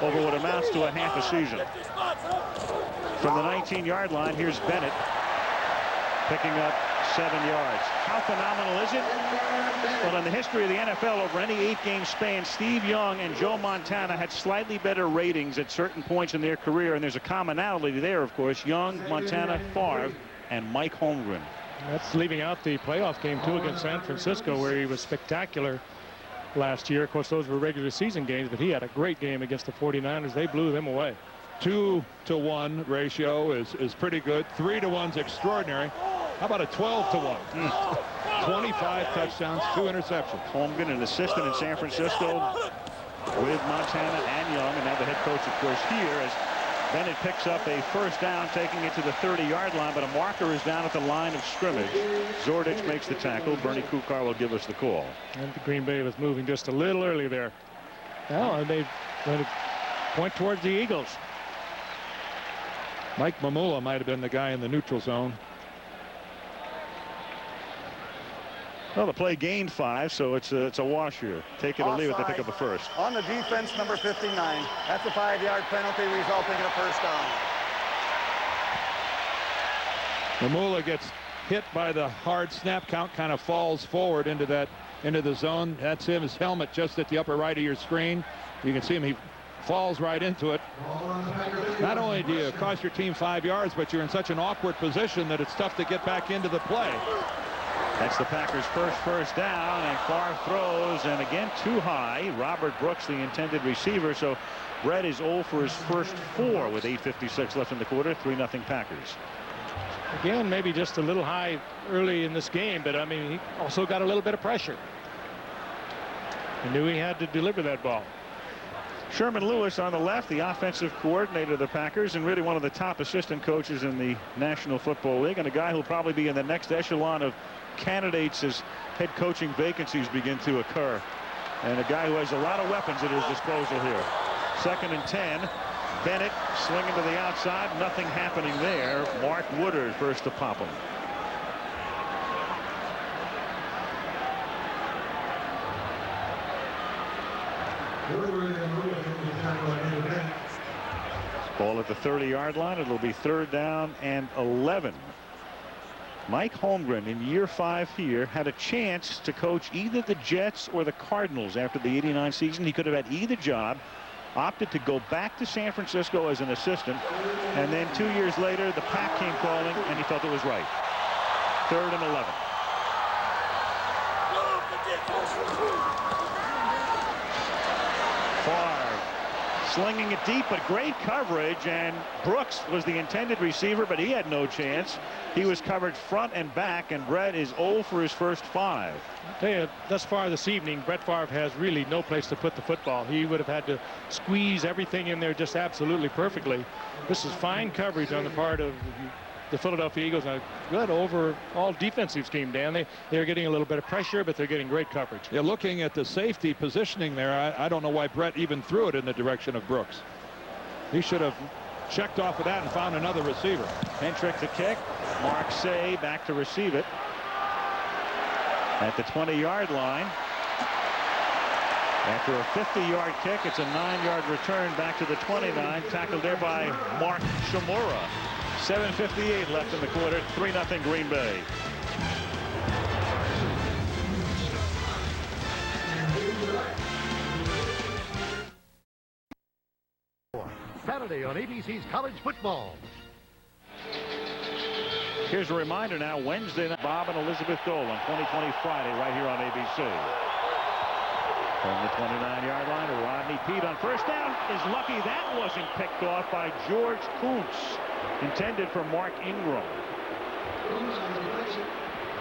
over what amounts to a half a season. From the 19-yard line, here's Bennett picking up 7 yards. How phenomenal is it? Well, in the history of the NFL, over any 8-game span, Steve Young and Joe Montana had slightly better ratings at certain points in their career, and there's a commonality there, of course. Young, Montana, Favre, and Mike Holmgren. That's leaving out the playoff game, too, against San Francisco, where he was spectacular last year. Of course, those were regular season games, but he had a great game against the 49ers. They blew them away. 2-to-1 ratio is pretty good. 3-to-1's extraordinary. How about a 12-to-1? 25 touchdowns, 2 interceptions. Holmgren, an assistant in San Francisco with Montana and Young, and now the head coach, of course, here as Bennett picks up a first down, taking it to the 30-yard line, but a marker is down at the line of scrimmage. Zordich makes the tackle. Bernie Kukar will give us the call. And Green Bay was moving just a little early there. Now, and they're going to point towards the Eagles. Mike Mamula might have been the guy in the neutral zone. Well, the play gained 5, so it's a wash here. Take it or leave it. They pick up a first. On the defense, number 59. That's a 5-yard penalty resulting in a first down. Mamula gets hit by the hard snap count, kind of falls forward into the zone. That's him, his helmet just at the upper right of your screen. You can see him. He falls right into it. Not only do you cost your team 5 yards, but you're in such an awkward position that it's tough to get back into the play. That's the Packers' first down, and Favre throws, and again too high. Robert Brooks, the intended receiver, so Brett is 0 for his first 4 with 8:56 left in the quarter. 3-0 Packers. Again, maybe just a little high early in this game, but I mean, he also got a little bit of pressure. He knew he had to deliver that ball. Sherman Lewis on the left, the offensive coordinator of the Packers, and really one of the top assistant coaches in the National Football League, and a guy who'll probably be in the next echelon of candidates as head coaching vacancies begin to occur, and a guy who has a lot of weapons at his disposal here. 2nd and 10. Bennett swinging to the outside, nothing happening there. Mark Woodard first to pop him. Ball at the 30-yard line. It'll be 3rd down and 11. Mike Holmgren, in year 5 here, had a chance to coach either the Jets or the Cardinals after the '89 season. He could have had either job, opted to go back to San Francisco as an assistant, and then 2 years later, the Pack came calling, and he felt it was right. 3rd and 11. Favre slinging it deep, but great coverage, and Brooks was the intended receiver, but he had no chance. He was covered front and back, and Brett is 0 for his first 5. I'll tell you, thus far this evening, Brett Favre has really no place to put the football. He would have had to squeeze everything in there just absolutely perfectly. This is fine coverage on the part of the Philadelphia Eagles. A good overall defensive scheme, Dan. They're getting a little bit of pressure, but they're getting great coverage. Yeah, looking at the safety positioning there, I don't know why Brett even threw it in the direction of Brooks. He should have checked off of that and found another receiver. Hentrick to kick. Mark Say back to receive it at the 20-yard line. After a 50-yard kick, it's a 9-yard return back to the 29. Tackled there by Mark Shimura. 7:58 left in the quarter. 3-0 Green Bay. Saturday on ABC's College Football. Here's a reminder now, Wednesday night, Bob and Elizabeth Dole on 2020 Friday right here on ABC. From the 29-yard line, Rodney Peete on first down is lucky that wasn't picked off by George Kuntz, intended for Mark Ingram.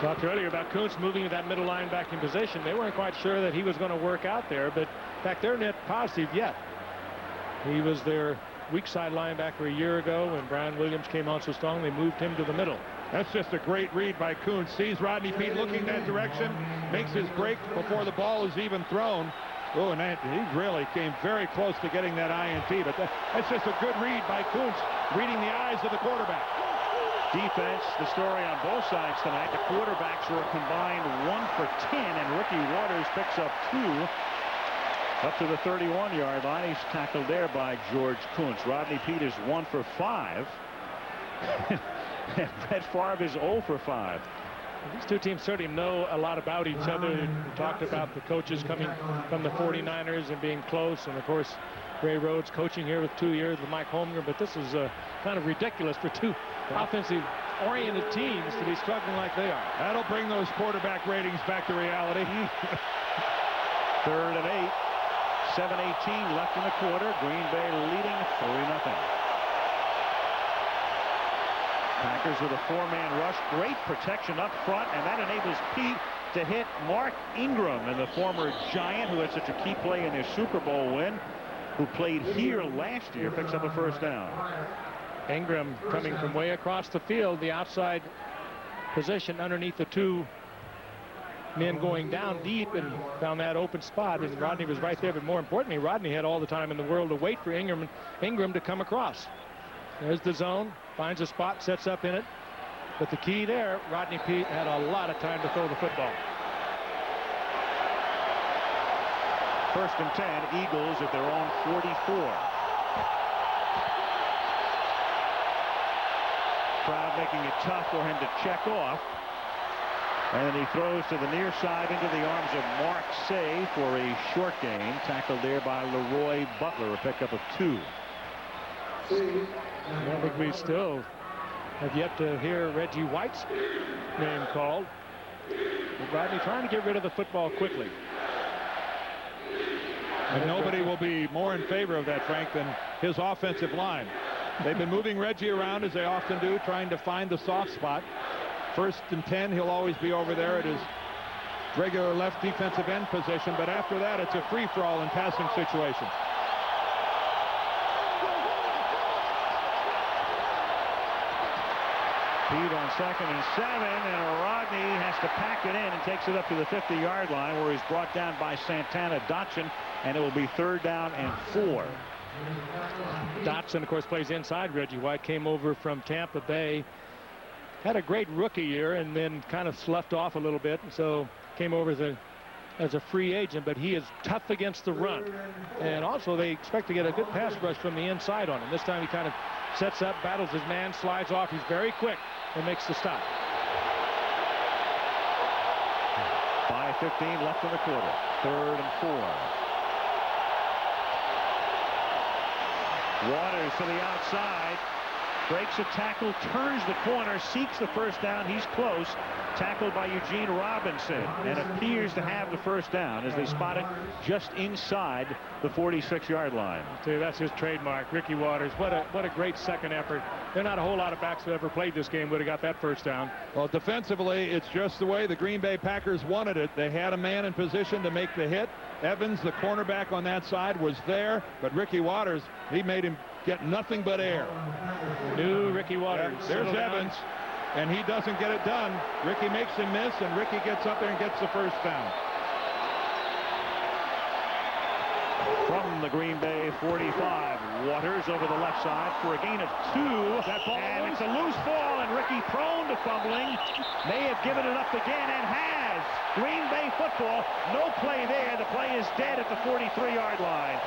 Talked earlier about Kuntz moving to that middle linebacking position. They weren't quite sure that he was going to work out there, but in fact, they're net positive yet. He was their weak side linebacker a year ago when Brian Williams came on so strong. They moved him to the middle. That's just a great read by Kuntz. Sees Rodney Peete looking that direction, makes his break before the ball is even thrown. Oh, and he really came very close to getting that INT, but that's just a good read by Kuntz, reading the eyes of the quarterback. Defense, the story on both sides tonight. The quarterbacks were a combined 1 for 10, and Ricky Waters picks up 2. Up to the 31-yard line. He's tackled there by George Kuntz. Rodney Peete is 1 for 5. And Brett Favre is 0 for 5. These two teams certainly know a lot about each other. We talked about the coaches coming from the 49ers and being close. And, of course, Ray Rhodes coaching here with 2 years with Mike Holmgren. But this is kind of ridiculous for two offensive-oriented teams to be struggling like they are. That'll bring those quarterback ratings back to reality. 3rd and 8. 7:18 left in the quarter. Green Bay leading 3-0. Packers with a 4-man rush. Great protection up front, and that enables Pete to hit Mark Ingram, and the former Giant, who had such a key play in their Super Bowl win, who played here last year, picks up a first down. Ingram coming from way across the field, the outside position underneath the two men going down deep, and found that open spot, and Rodney was right there. But more importantly, Rodney had all the time in the world to wait for Ingram to come across. There's the zone, finds a spot, sets up in it. But the key there, Rodney Peete had a lot of time to throw the football. 1st and 10, Eagles at their own 44. Crowd making it tough for him to check off. And he throws to the near side into the arms of Mark Say for a short gain. Tackled there by Leroy Butler, a pickup of 2. I think we still have yet to hear Reggie White's name called. But Rodney trying to get rid of the football quickly. And nobody will be more in favor of that, Frank, than his offensive line. They've been moving Reggie around, as they often do, trying to find the soft spot. 1st and 10, he'll always be over there at his regular left defensive end position. But after that, it's a free-for-all in passing situations. Pete on 2nd and 7, and Rodney has to pack it in and takes it up to the 50-yard line, where he's brought down by Santana Dotson, and it will be 3rd down and 4. Dotson, of course, plays inside Reggie White, came over from Tampa Bay, had a great rookie year, and then kind of sloughed off a little bit, and so came over as a free agent. But he is tough against the run, and also they expect to get a good pass rush from the inside on him. This time he kind of sets up, battles his man, slides off. He's very quick and makes the stop. 5:15 left in the quarter. 3rd and 4. Waters to the outside, breaks a tackle, turns the corner, seeks the first down. He's close. Tackled by Eugene Robinson, and appears to have the first down as they spot it just inside the 46-yard line. That's his trademark. Ricky Waters, what a great second effort. There are not a whole lot of backs who ever played this game would have got that first down. Well, defensively, it's just the way the Green Bay Packers wanted it. They had a man in position to make the hit. Evans, the cornerback on that side, was there, but Ricky Waters, he made him get nothing but air. New Ricky Waters. There's Evans, and he doesn't get it done. Ricky makes him miss, and Ricky gets up there and gets the first down. From the Green Bay 45, Waters over the left side for a gain of 2. And it's a loose ball, and Ricky, prone to fumbling, may have given it up again, and has. Green Bay football, no play there. The play is dead at the 43-yard line.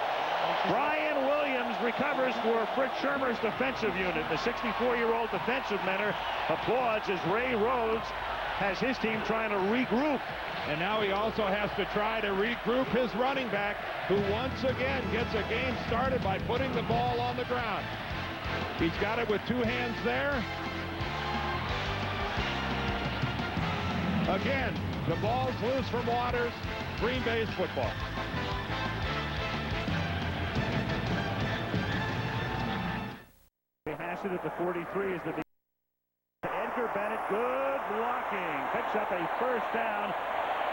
Brian Williams recovers for Fritz Shurmur's defensive unit. The 64-year-old defensive mentor applauds as Ray Rhodes has his team trying to regroup. And now he also has to try to regroup his running back, who once again gets a game started by putting the ball on the ground. He's got it with 2 hands there. Again, the ball's loose from Waters. Green Bay's football. Hassett at the 43 is the Edgar Bennett, good blocking, picks up a first down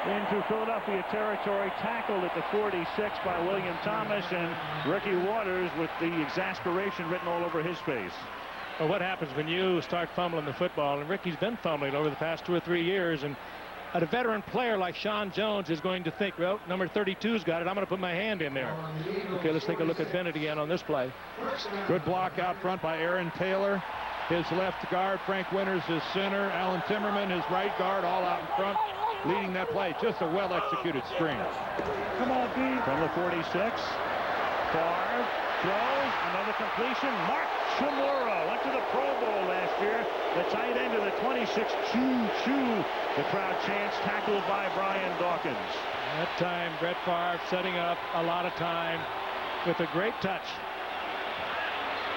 into Philadelphia territory, tackled at the 46 by William Thomas, and Ricky Waters with the exasperation written all over his face. Well, what happens when you start fumbling the football, and Ricky's been fumbling over the past 2 or 3 years, and a veteran player like Sean Jones is going to think, well, number 32's got it, I'm going to put my hand in there. Okay, let's take a look at Bennett again on this play. Good block out front by Aaron Taylor. His left guard, Frank Winters, his center. Alan Timmerman, his right guard, all out in front. leading that play. Just a well-executed screen. Come on, Pete. From the 46. Favre throws. Another completion. Mark Chmura went to the Pro Bowl last year. The tight end of the 26. Choo-choo. The crowd chants. Tackled by Brian Dawkins. That time, Brett Favre setting up a lot of time with a great touch.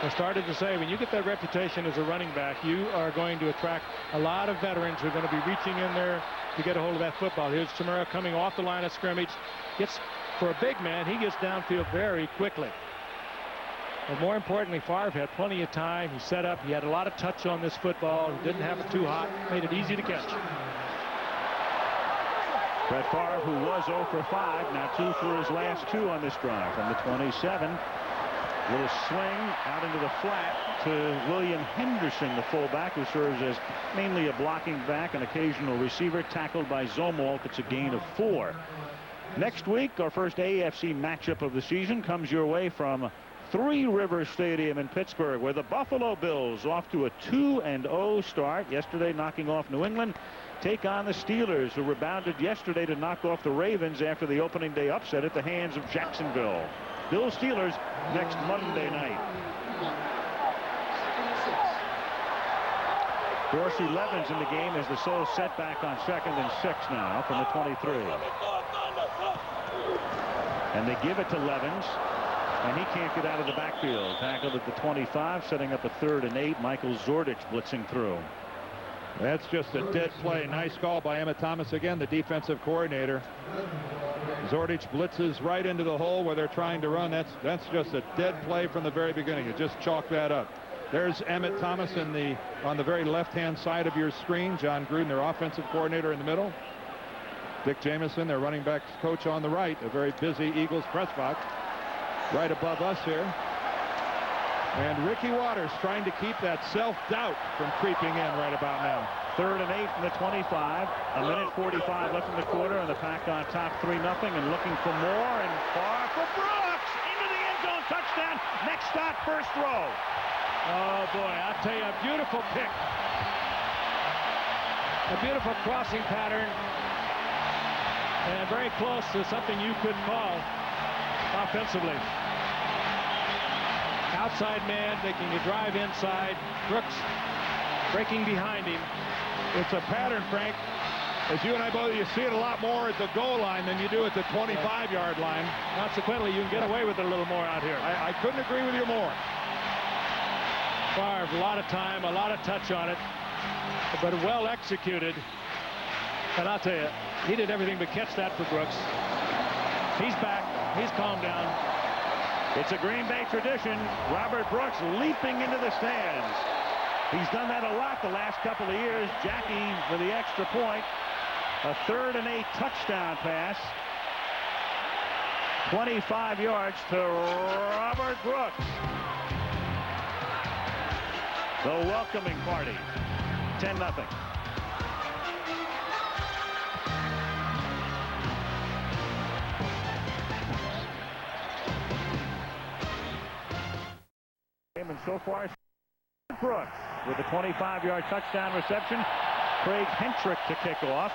I started to say, when you get that reputation as a running back, you are going to attract a lot of veterans who are going to be reaching in there to get a hold of that football. Here's Chmura coming off the line of scrimmage. For a big man, he gets downfield very quickly. But more importantly, Favre had plenty of time. He set up. He had a lot of touch on this football. He didn't have it too hot. Made it easy to catch. Brett Favre, who was 0 for 5, now 2 for his last 2 on this drive. From the 27, little swing out into the flat to William Henderson, the fullback, who serves as mainly a blocking back, an occasional receiver, tackled by Zumwalt. It's a gain of 4. Next week, our first AFC matchup of the season comes your way from Three Rivers Stadium in Pittsburgh, where the Buffalo Bills, off to a 2-0 start yesterday, knocking off New England, take on the Steelers, who rebounded yesterday to knock off the Ravens after the opening day upset at the hands of Jacksonville. Bills Steelers next Monday night. Dorsey Levens in the game as the sole setback on 2nd and 6 now from the 23. And they give it to Levens, and he can't get out of the backfield. Tackled at the 25, setting up a 3rd and 8. Michael Zordich blitzing through. That's just a dead play. Nice call by Emmett Thomas again, the defensive coordinator. Zordich blitzes right into the hole where they're trying to run. That's just a dead play from the very beginning. You just chalk that up. There's Emmett Thomas on the very left-hand side of your screen. John Gruden, their offensive coordinator, in the middle. Dick Jamieson, their running backs coach, on the right. A very busy Eagles press box right above us here. And Ricky Watters trying to keep that self-doubt from creeping in right about now. 3rd and 8 from the 25. A minute 45 left in the quarter, and the Pack on top 3-0 and looking for more, and far for Brooks into the end zone. Touchdown. Next stop, first row. Oh boy, I'll tell you, a beautiful pick. A beautiful crossing pattern, and very close to something you could call offensively. Outside man making a drive inside. Brooks breaking behind him. It's a pattern, Frank. As you and I both, you see it a lot more at the goal line than you do at the 25-yard line. Consequently, you can get away with it a little more out here. I couldn't agree with you more. Favre, a lot of time, a lot of touch on it, but well executed. And I'll tell you, he did everything but catch that for Brooks. He's back. He's calmed down. It's a Green Bay tradition. Robert Brooks leaping into the stands. He's done that a lot the last couple of years. Jackie for the extra point. A 3rd and 8 touchdown pass. 25 yards to Robert Brooks. The welcoming party. 10-0. And so far, Brooks with a 25-yard touchdown reception. Craig Hentrick to kick off,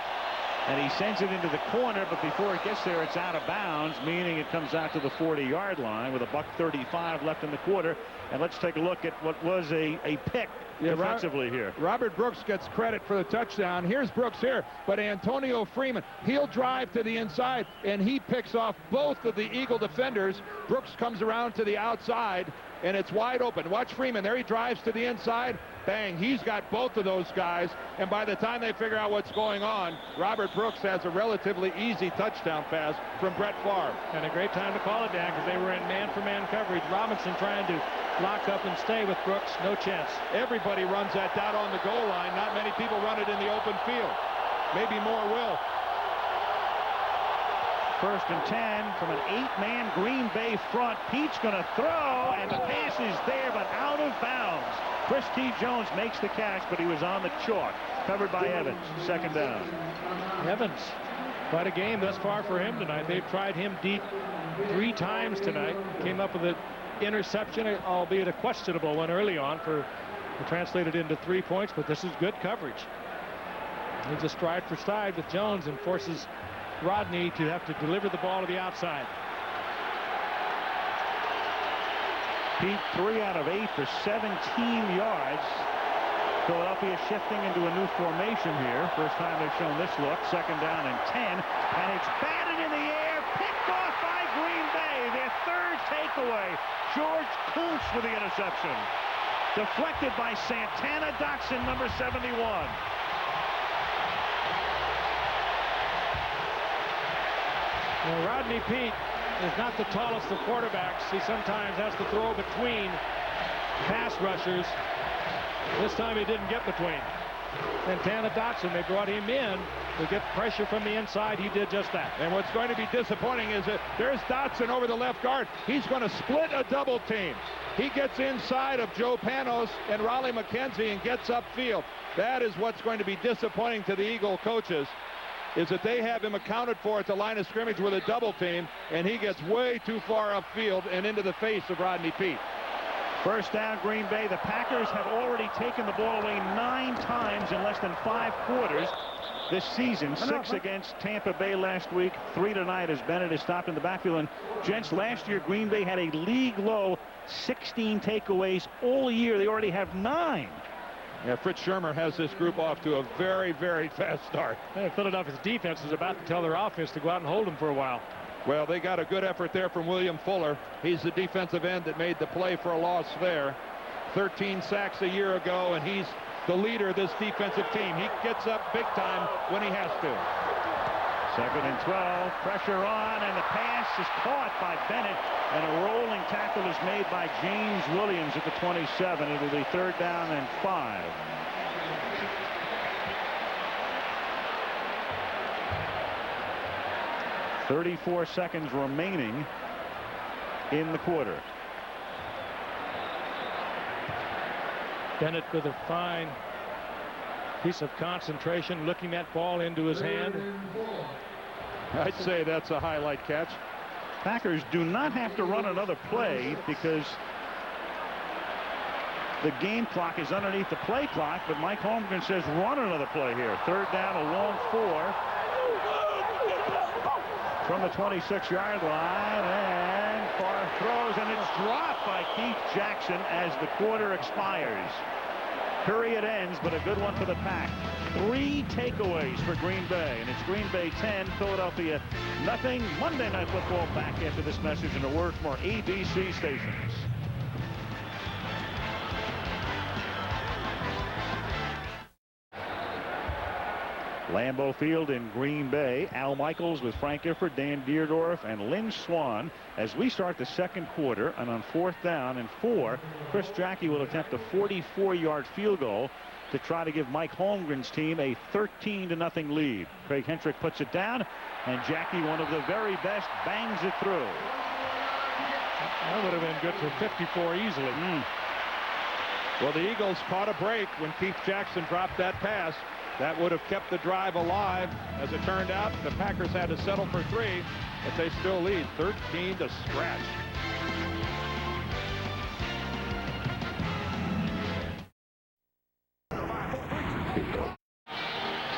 and he sends it into the corner, but before it gets there, it's out of bounds, meaning it comes out to the 40-yard line with a $1:35 left in the quarter. And let's take a look at what was a pick defensively here. Robert Brooks gets credit for the touchdown. Here's Brooks here, but Antonio Freeman, he'll drive to the inside, and he picks off both of the Eagle defenders. Brooks comes around to the outside, and it's wide open. Watch Freeman. There he drives to the inside. Bang. He's got both of those guys. And by the time they figure out what's going on, Robert Brooks has a relatively easy touchdown pass from Brett Favre. And a great time to call it down, because they were in man-for-man coverage. Robinson trying to lock up and stay with Brooks. No chance. Everybody runs that down on the goal line. Not many people run it in the open field. Maybe more will. 1st and 10 from an 8-man Green Bay front. Pete's going to throw, and the pass is there, but out of bounds. Chris T. Jones makes the catch, but he was on the chalk. Covered by Evans. 2nd down. Evans, quite a game thus far for him tonight. They've tried him deep 3 times tonight. Came up with an interception, albeit a questionable one early on, for translated into 3 points, but this is good coverage. He's a stride for stride with Jones and forces Rodney to have to deliver the ball to the outside. Pete 3 out of 8 for 17 yards. Philadelphia shifting into a new formation here. First time they've shown this look. Second down and 10. And it's batted in the air. Picked off by Green Bay. Their third takeaway. George Kuntz with the interception. Deflected by Santana Dotson, number 71. Well, Rodney Peete is not the tallest of quarterbacks. He sometimes has to throw between pass rushers. This time he didn't get between. Santana Dotson, they brought him in to get pressure from the inside. He did just that. And what's going to be disappointing is that there's Dotson over the left guard. He's going to split a double team. He gets inside of Joe Panos and Raleigh McKenzie and gets upfield. That is what's going to be disappointing to the Eagle coaches, is that they have him accounted for at the line of scrimmage with a double team, and he gets way too far upfield and into the face of Rodney Peete. First down, Green Bay. The Packers have already taken the ball away 9 times in less than 5 quarters this season. 6 against Tampa Bay last week, 3 tonight as Bennett is stopped in the backfield. And gents, last year Green Bay had a league low 16 takeaways all year. They already have 9. Yeah, Fritz Shurmur has this group off to a very, very fast start. Philadelphia's defense is about to tell their offense to go out and hold them for a while. Well, they got a good effort there from William Fuller. He's the defensive end that made the play for a loss there. 13 sacks a year ago, and he's the leader of this defensive team. He gets up big time when he has to. Second and 12, pressure on, and the pass is caught by Bennett, and a rolling tackle is made by James Williams at the 27. It'll be third down and 5. .34 seconds remaining in the quarter. Bennett with a fine piece of concentration, looking that ball into his hand. I'd say that's a highlight catch. Packers do not have to run another play because the game clock is underneath the play clock, but Mike Holmgren says run another play here. Third down, a long 4 from the 26-yard line, and far throws, and it's dropped by Keith Jackson as the quarter expires. Period ends, but a good one for the Pack. 3 takeaways for Green Bay, and it's Green Bay 10, Philadelphia nothing. Monday Night Football back after this message and a word from our ABC stations. Lambeau Field in Green Bay. Al Michaels with Frank Gifford, Dan Deerdorf, and Lynn Swan as we start the second quarter. And on 4th down and 4, Chris Jackie will attempt a 44-yard field goal to try to give Mike Holmgren's team a 13-0 lead. Craig Hentrick puts it down, and Jackie, one of the very best, bangs it through. That would have been good for 54 easily. Well, the Eagles caught a break when Keith Jackson dropped that pass. That would have kept the drive alive. As it turned out, the Packers had to settle for 3, but they still lead 13 to scratch.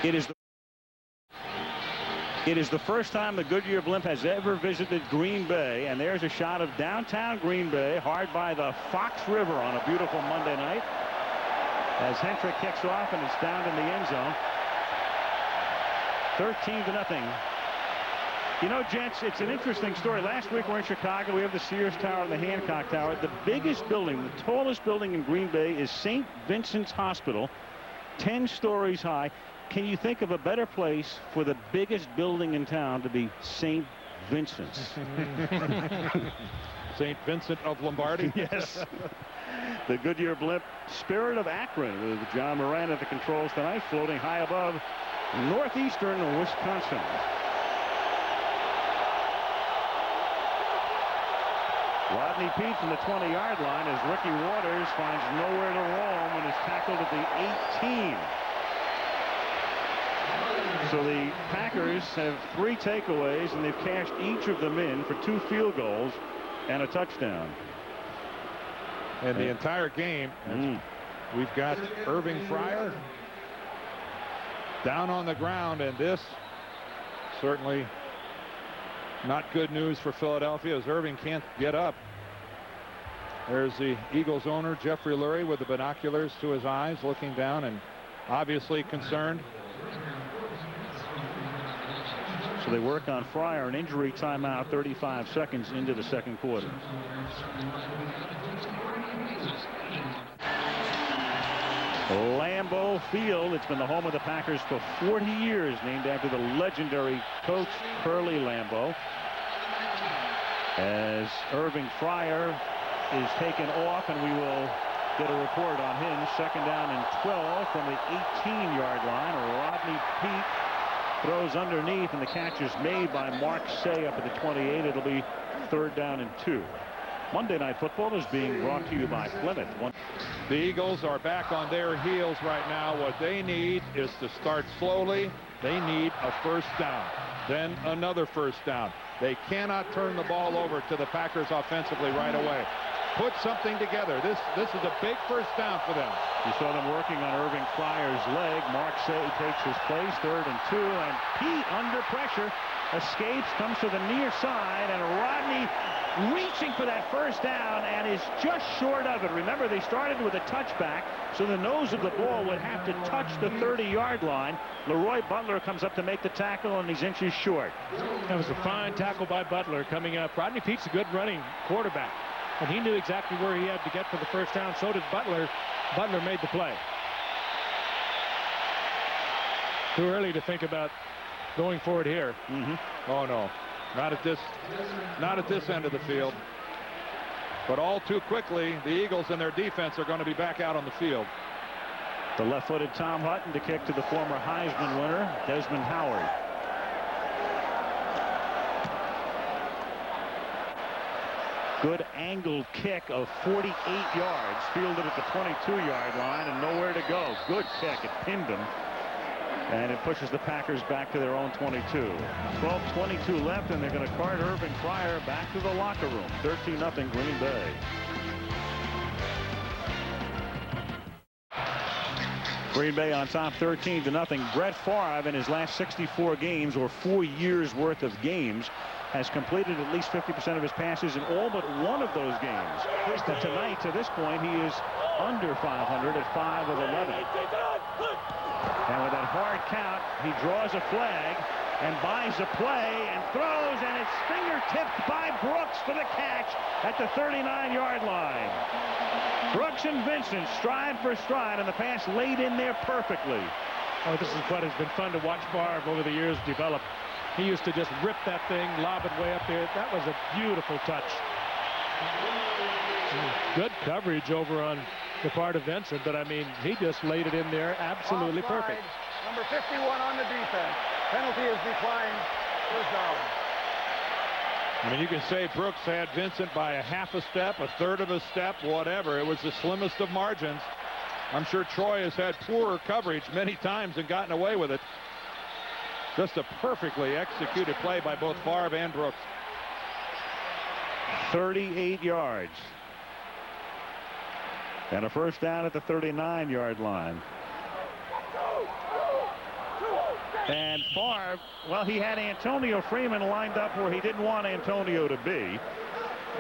It is the first time the Goodyear Blimp has ever visited Green Bay, and there's a shot of downtown Green Bay, hard by the Fox River on a beautiful Monday night, as Hentrick kicks off, and it's down in the end zone. 13-0. You know, gents, it's an interesting story. Last week we're in Chicago. We have the Sears Tower and the Hancock Tower. The biggest building, the tallest building in Green Bay is St. Vincent's Hospital, 10 stories high. Can you think of a better place for the biggest building in town to be St. Vincent's? St. Vincent of Lombardy? Yes. The Goodyear Blimp, Spirit of Akron, with John Moran at the controls tonight, floating high above northeastern Wisconsin. Rodney Peete from the 20-yard line as Ricky Waters finds nowhere to roam and is tackled at the 18. So the Packers have 3 takeaways, and they've cashed each of them in for 2 field goals and a touchdown. And the entire game, we've got Irving Fryer, down on the ground, and this certainly not good news for Philadelphia as Irving can't get up. There's the Eagles owner, Jeffrey Lurie, with the binoculars to his eyes, looking down and obviously concerned. So they work on Fryer, an injury timeout, 35 seconds into the second quarter. Lambeau Field, it's been the home of the Packers for 40 years, named after the legendary coach Curly Lambeau. As Irving Fryer is taken off, and we will get a report on him. Second down and 12 from the 18-yard line. Rodney Peete throws underneath, and the catch is made by Mark Say up at the 28. It'll be third down and 2. Monday Night Football is being brought to you by Plymouth. The Eagles are back on their heels right now. What they need is to start slowly. They need a first down, then another first down. They cannot turn the ball over to the Packers offensively right away. Put something together. This is a big first down for them. You saw them working on Irving Fryer's leg. Mark Say takes his place, third and 2, and Peete under pressure escapes, comes to the near side, and Rodney reaching for that first down and is just short of it. Remember, they started with a touchback, so the nose of the ball would have to touch the 30-yard line. Leroy Butler comes up to make the tackle, and he's inches short. That was a fine tackle by Butler coming up. Rodney Peete's a good running quarterback, and he knew exactly where he had to get for the first down. So did Butler. Butler made the play. Too early to think about going forward here. Oh no, not at this end of the field. But all too quickly, the Eagles and their defense are going to be back out on the field. The left-footed Tom Hutton to kick to the former Heisman winner, Desmond Howard. Good angled kick of 48 yards, fielded at the 22-yard line and nowhere to go. Good kick. It pinned him. And it pushes the Packers back to their own 22. 12:22 left, and they're going to cart Irving Fryer back to the locker room. 13-0 Green Bay. Green Bay on top 13-0. Brett Favre in his last 64 games, or 4 years worth of games, has completed at least 50% of his passes in all but one of those games. But tonight, to this point, he is under 500 at 5 of 11. And with that hard count, he draws a flag and buys a play and throws, and it's fingertipped by Brooks for the catch at the 39-yard line. Brooks and Vincent stride for stride, and the pass laid in there perfectly. Oh, this is what has been fun to watch Favre over the years develop. He used to just rip that thing, lob it way up there. That was a beautiful touch. Good coverage over on the part of Vincent, but I mean, he just laid it in there absolutely perfect. Number 51 on the defense. Penalty is declined. First down. I mean, you can say Brooks had Vincent by a half a step, a third of a step, whatever. It was the slimmest of margins. I'm sure Troy has had poorer coverage many times and gotten away with it. Just a perfectly executed play by both Favre and Brooks. 38 yards. And a first down at the 39-yard line. And Favre, well, he had Antonio Freeman lined up where he didn't want Antonio to be,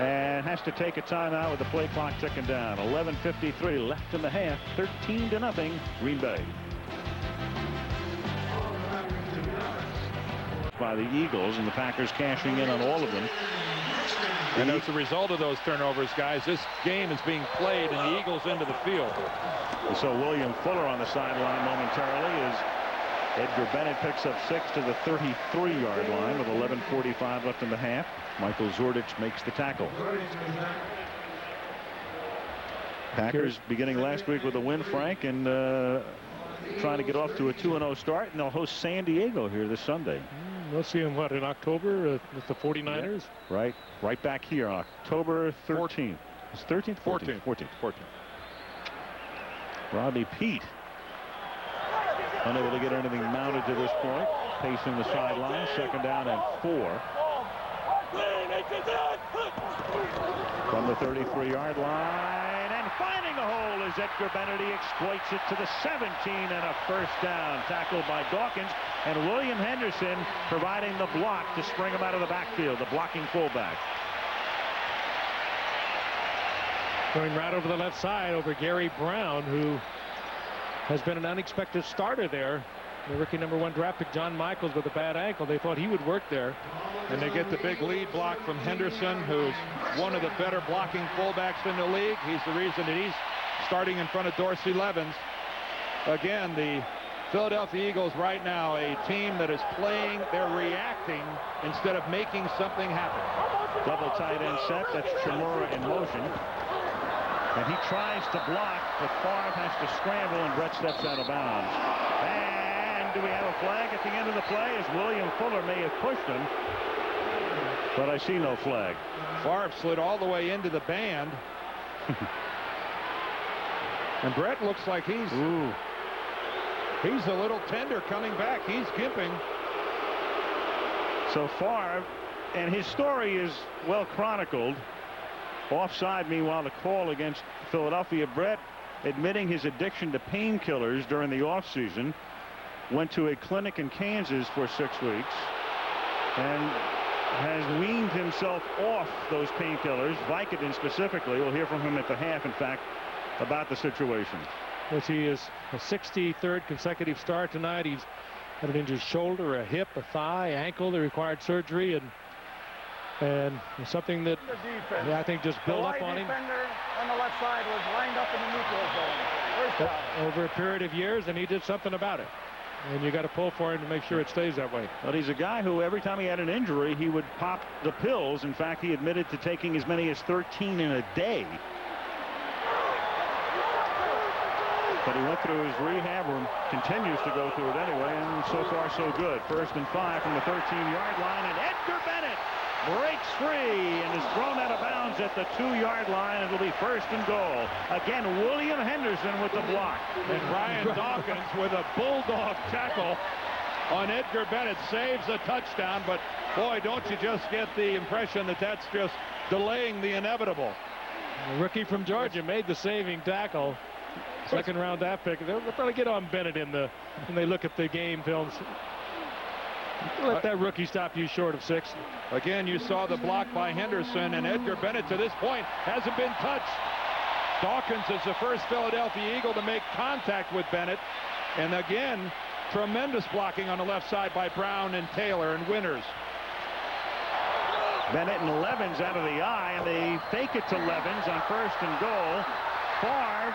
and has to take a timeout with the play clock ticking down. 11:53 left in the half. 13-0 Green Bay. By the Eagles, and the Packers cashing in on all of them. And as a result of those turnovers, guys, this game is being played in the Eagles' end of the field. We saw William Fuller on the sideline momentarily as Edgar Bennett picks up 6 to the 33-yard line with 11:45 left in the half. Michael Zordich makes the tackle. Packers beginning last week with a win, Frank, and trying to get off to a 2-0 start, and they'll host San Diego here this Sunday. We'll see him, what, in October with the 49ers? Yeah, right back here, October 13th. It's 13th? 14th. Rodney Peete unable to get anything mounted to this point. Pacing the sideline. Second down and 4. From the 33-yard line, and finding a hole as Edgar Bennett exploits it to the 17 and a first down. Tackled by Dawkins, and William Henderson providing the block to spring him out of the backfield, the blocking fullback. Going right over the left side over Gary Brown, who has been an unexpected starter there. The rookie #1 draft pick John Michaels with a bad ankle. They thought he would work there. And they get the big lead block from Henderson, who's one of the better blocking fullbacks in the league. He's the reason that he's starting in front of Dorsey Levens. Again, the Philadelphia Eagles right now, a team that is playing, they're reacting instead of making something happen. Double tight end set. That's Chmura in motion. And he tries to block, but Favre has to scramble, and Brett steps out of bounds. And do we have a flag at the end of the play? As William Fuller may have pushed him, but I see no flag. Favre slid all the way into the band. And Brett looks like he's a little tender coming back. He's gimping. So Favre, and his story is well chronicled. Offside, meanwhile, the call against Philadelphia. Brett admitting his addiction to painkillers during the offseason. Went to a clinic in Kansas for 6 weeks and has weaned himself off those painkillers, Vicodin specifically. We'll hear from him at the half, in fact, about the situation. Which he is a 63rd consecutive start tonight. He's had an injured shoulder, a hip, a thigh, ankle that required surgery, and something that I think just built up on him. The defender on the left side was lined up in the neutral zone. First down. Over a period of years, and he did something about it. And you got to pull for him to make sure it stays that way. But he's a guy who every time he had an injury, he would pop the pills. In fact, he admitted to taking as many as 13 in a day. But he went through his rehab, or continues to go through it anyway, and so far so good. 1st and 5 from the 13-yard line, and Edgar Bennett breaks free and is thrown out of bounds at the 2-yard line. It'll be 1st and goal. Again, William Henderson with the block. And Brian Dawkins with a bulldog tackle on Edgar Bennett saves a touchdown. But boy, don't you just get the impression that that's just delaying the inevitable. The rookie from Georgia made the saving tackle. 2nd round draft pick. They'll probably get on Bennett when they look at the game films. Let that rookie stop you short of 6. Again, you saw the block by Henderson, and Edgar Bennett to this point hasn't been touched. Dawkins is the first Philadelphia Eagle to make contact with Bennett. And again, tremendous blocking on the left side by Brown and Taylor and Winters. Bennett and Levens out of the eye, and they fake it to Levens on 1st and goal. Favre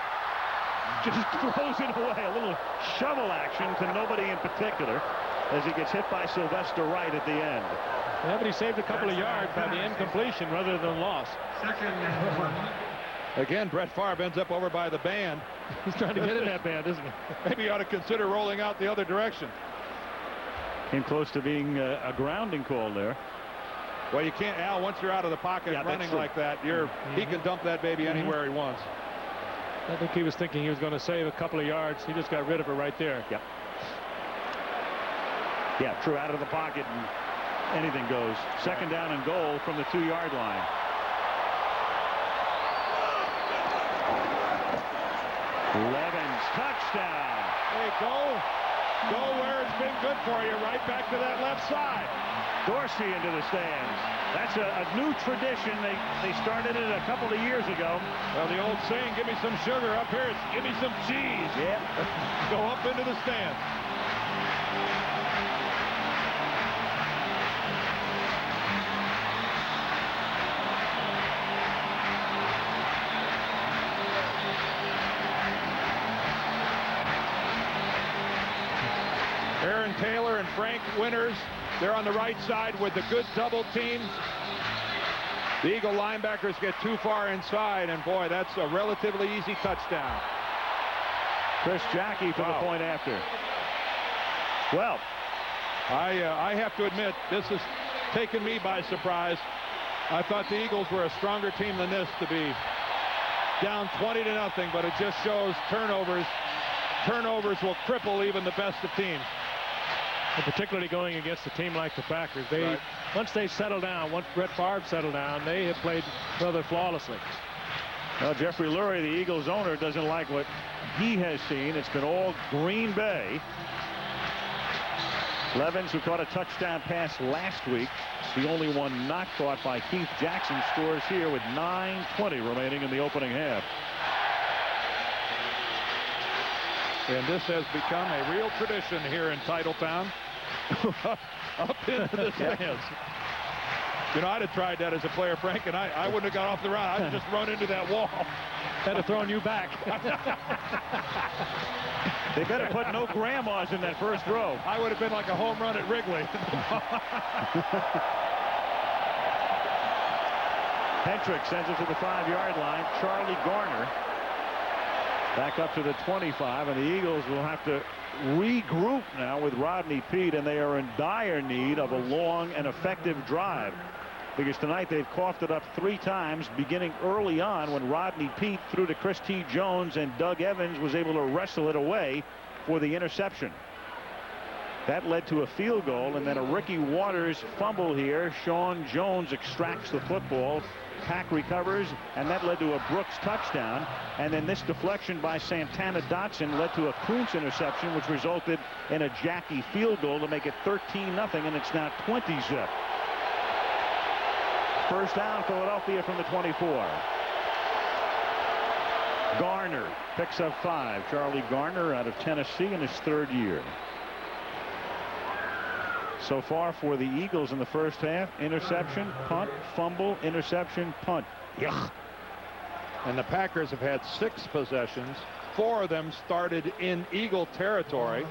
just throws it away. A little shovel action to nobody in particular, as he gets hit by Sylvester Wright at the end. Yeah, but he saved a couple of yards by the incompletion rather than loss. Again, Brett Favre ends up over by the band. He's trying to get in that band, isn't he? Maybe he ought to consider rolling out the other direction. Came close to being a grounding call there. Well, you can't, Al, once you're out of the pocket running like that, he can dump that baby anywhere he wants. I think he was thinking he was going to save a couple of yards. He just got rid of it right there. Yep. Yeah, true, out of the pocket, and anything goes. 2nd down and goal from the 2-yard line. Levens, touchdown. Hey, go where it's been good for you, right back to that left side. Dorsey into the stands. That's a new tradition. They started it a couple of years ago. Well, the old saying, give me some sugar. Up here, it's give me some cheese. Yeah. Go up into the stands. Aaron Taylor and Frank Winters, they're on the right side with the good double team. The Eagle linebackers get too far inside, and boy, that's a relatively easy touchdown. Chris Jackie for the point after. Well, I have to admit, this has taken me by surprise. I thought the Eagles were a stronger team than this to be down 20-0, but it just shows turnovers. Turnovers will cripple even the best of teams. And particularly going against a team like the Packers. Once they settle down, once Brett Favre settled down, they have played rather flawlessly. Well, Jeffrey Lurie, the Eagles owner, doesn't like what he has seen. It's been all Green Bay. Levens, who caught a touchdown pass last week, the only one not caught by Keith Jackson, scores here with 9:20 remaining in the opening half. And this has become a real tradition here in Titletown. Up into the stands. You know, I'd have tried that as a player, Frank, and I wouldn't have got off the run. I'd just run into that wall. Had to thrown you back. They better put no grandmas in that first row. I would have been like a home run at Wrigley. Pentrick sends it to the 5-yard line. Charlie Garner back up to the 25, and the Eagles will have to regroup now with Rodney Peete, and they are in dire need of a long and effective drive, because tonight they've coughed it up 3 times, beginning early on when Rodney Peete threw to Chris T. Jones, and Doug Evans was able to wrestle it away for the interception. That led to a field goal, and then a Ricky Waters fumble here. Sean Jones extracts the football. Pack recovers, and that led to a Brooks touchdown. And then this deflection by Santana Dotson led to a Kuntz interception, which resulted in a Jackie field goal to make it 13-0, and it's now 20-zip. First down, Philadelphia from the 24. Garner picks up 5. Charlie Garner out of Tennessee in his 3rd year. So far for the Eagles in the first half: interception, punt, fumble, interception, punt. Yuck. And the Packers have had 6 possessions. 4 of them started in Eagle territory,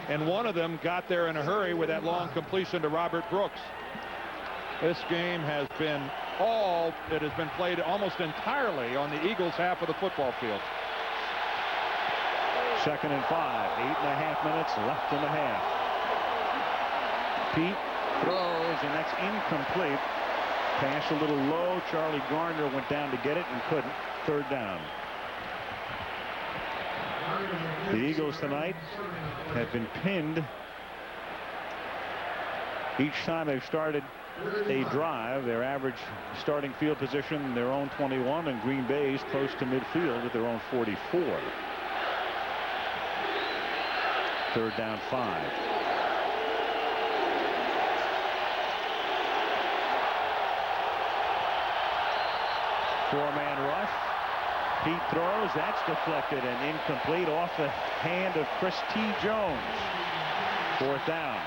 and 1 of them got there in a hurry with that long completion to Robert Brooks. This game has been played almost entirely on the Eagles' half of the football field. 2nd and 5. 8.5 minutes left in the half. Peete throws, and that's incomplete. Pass a little low. Charlie Garner went down to get it and couldn't. 3rd down. The Eagles tonight have been pinned each time they've started a drive. Their average starting field position, their own 21, and Green Bay's close to midfield at their own 44. 3rd down, 5. 4-man rush. Peete throws. That's deflected and incomplete off the hand of Chris T. Jones. 4th down.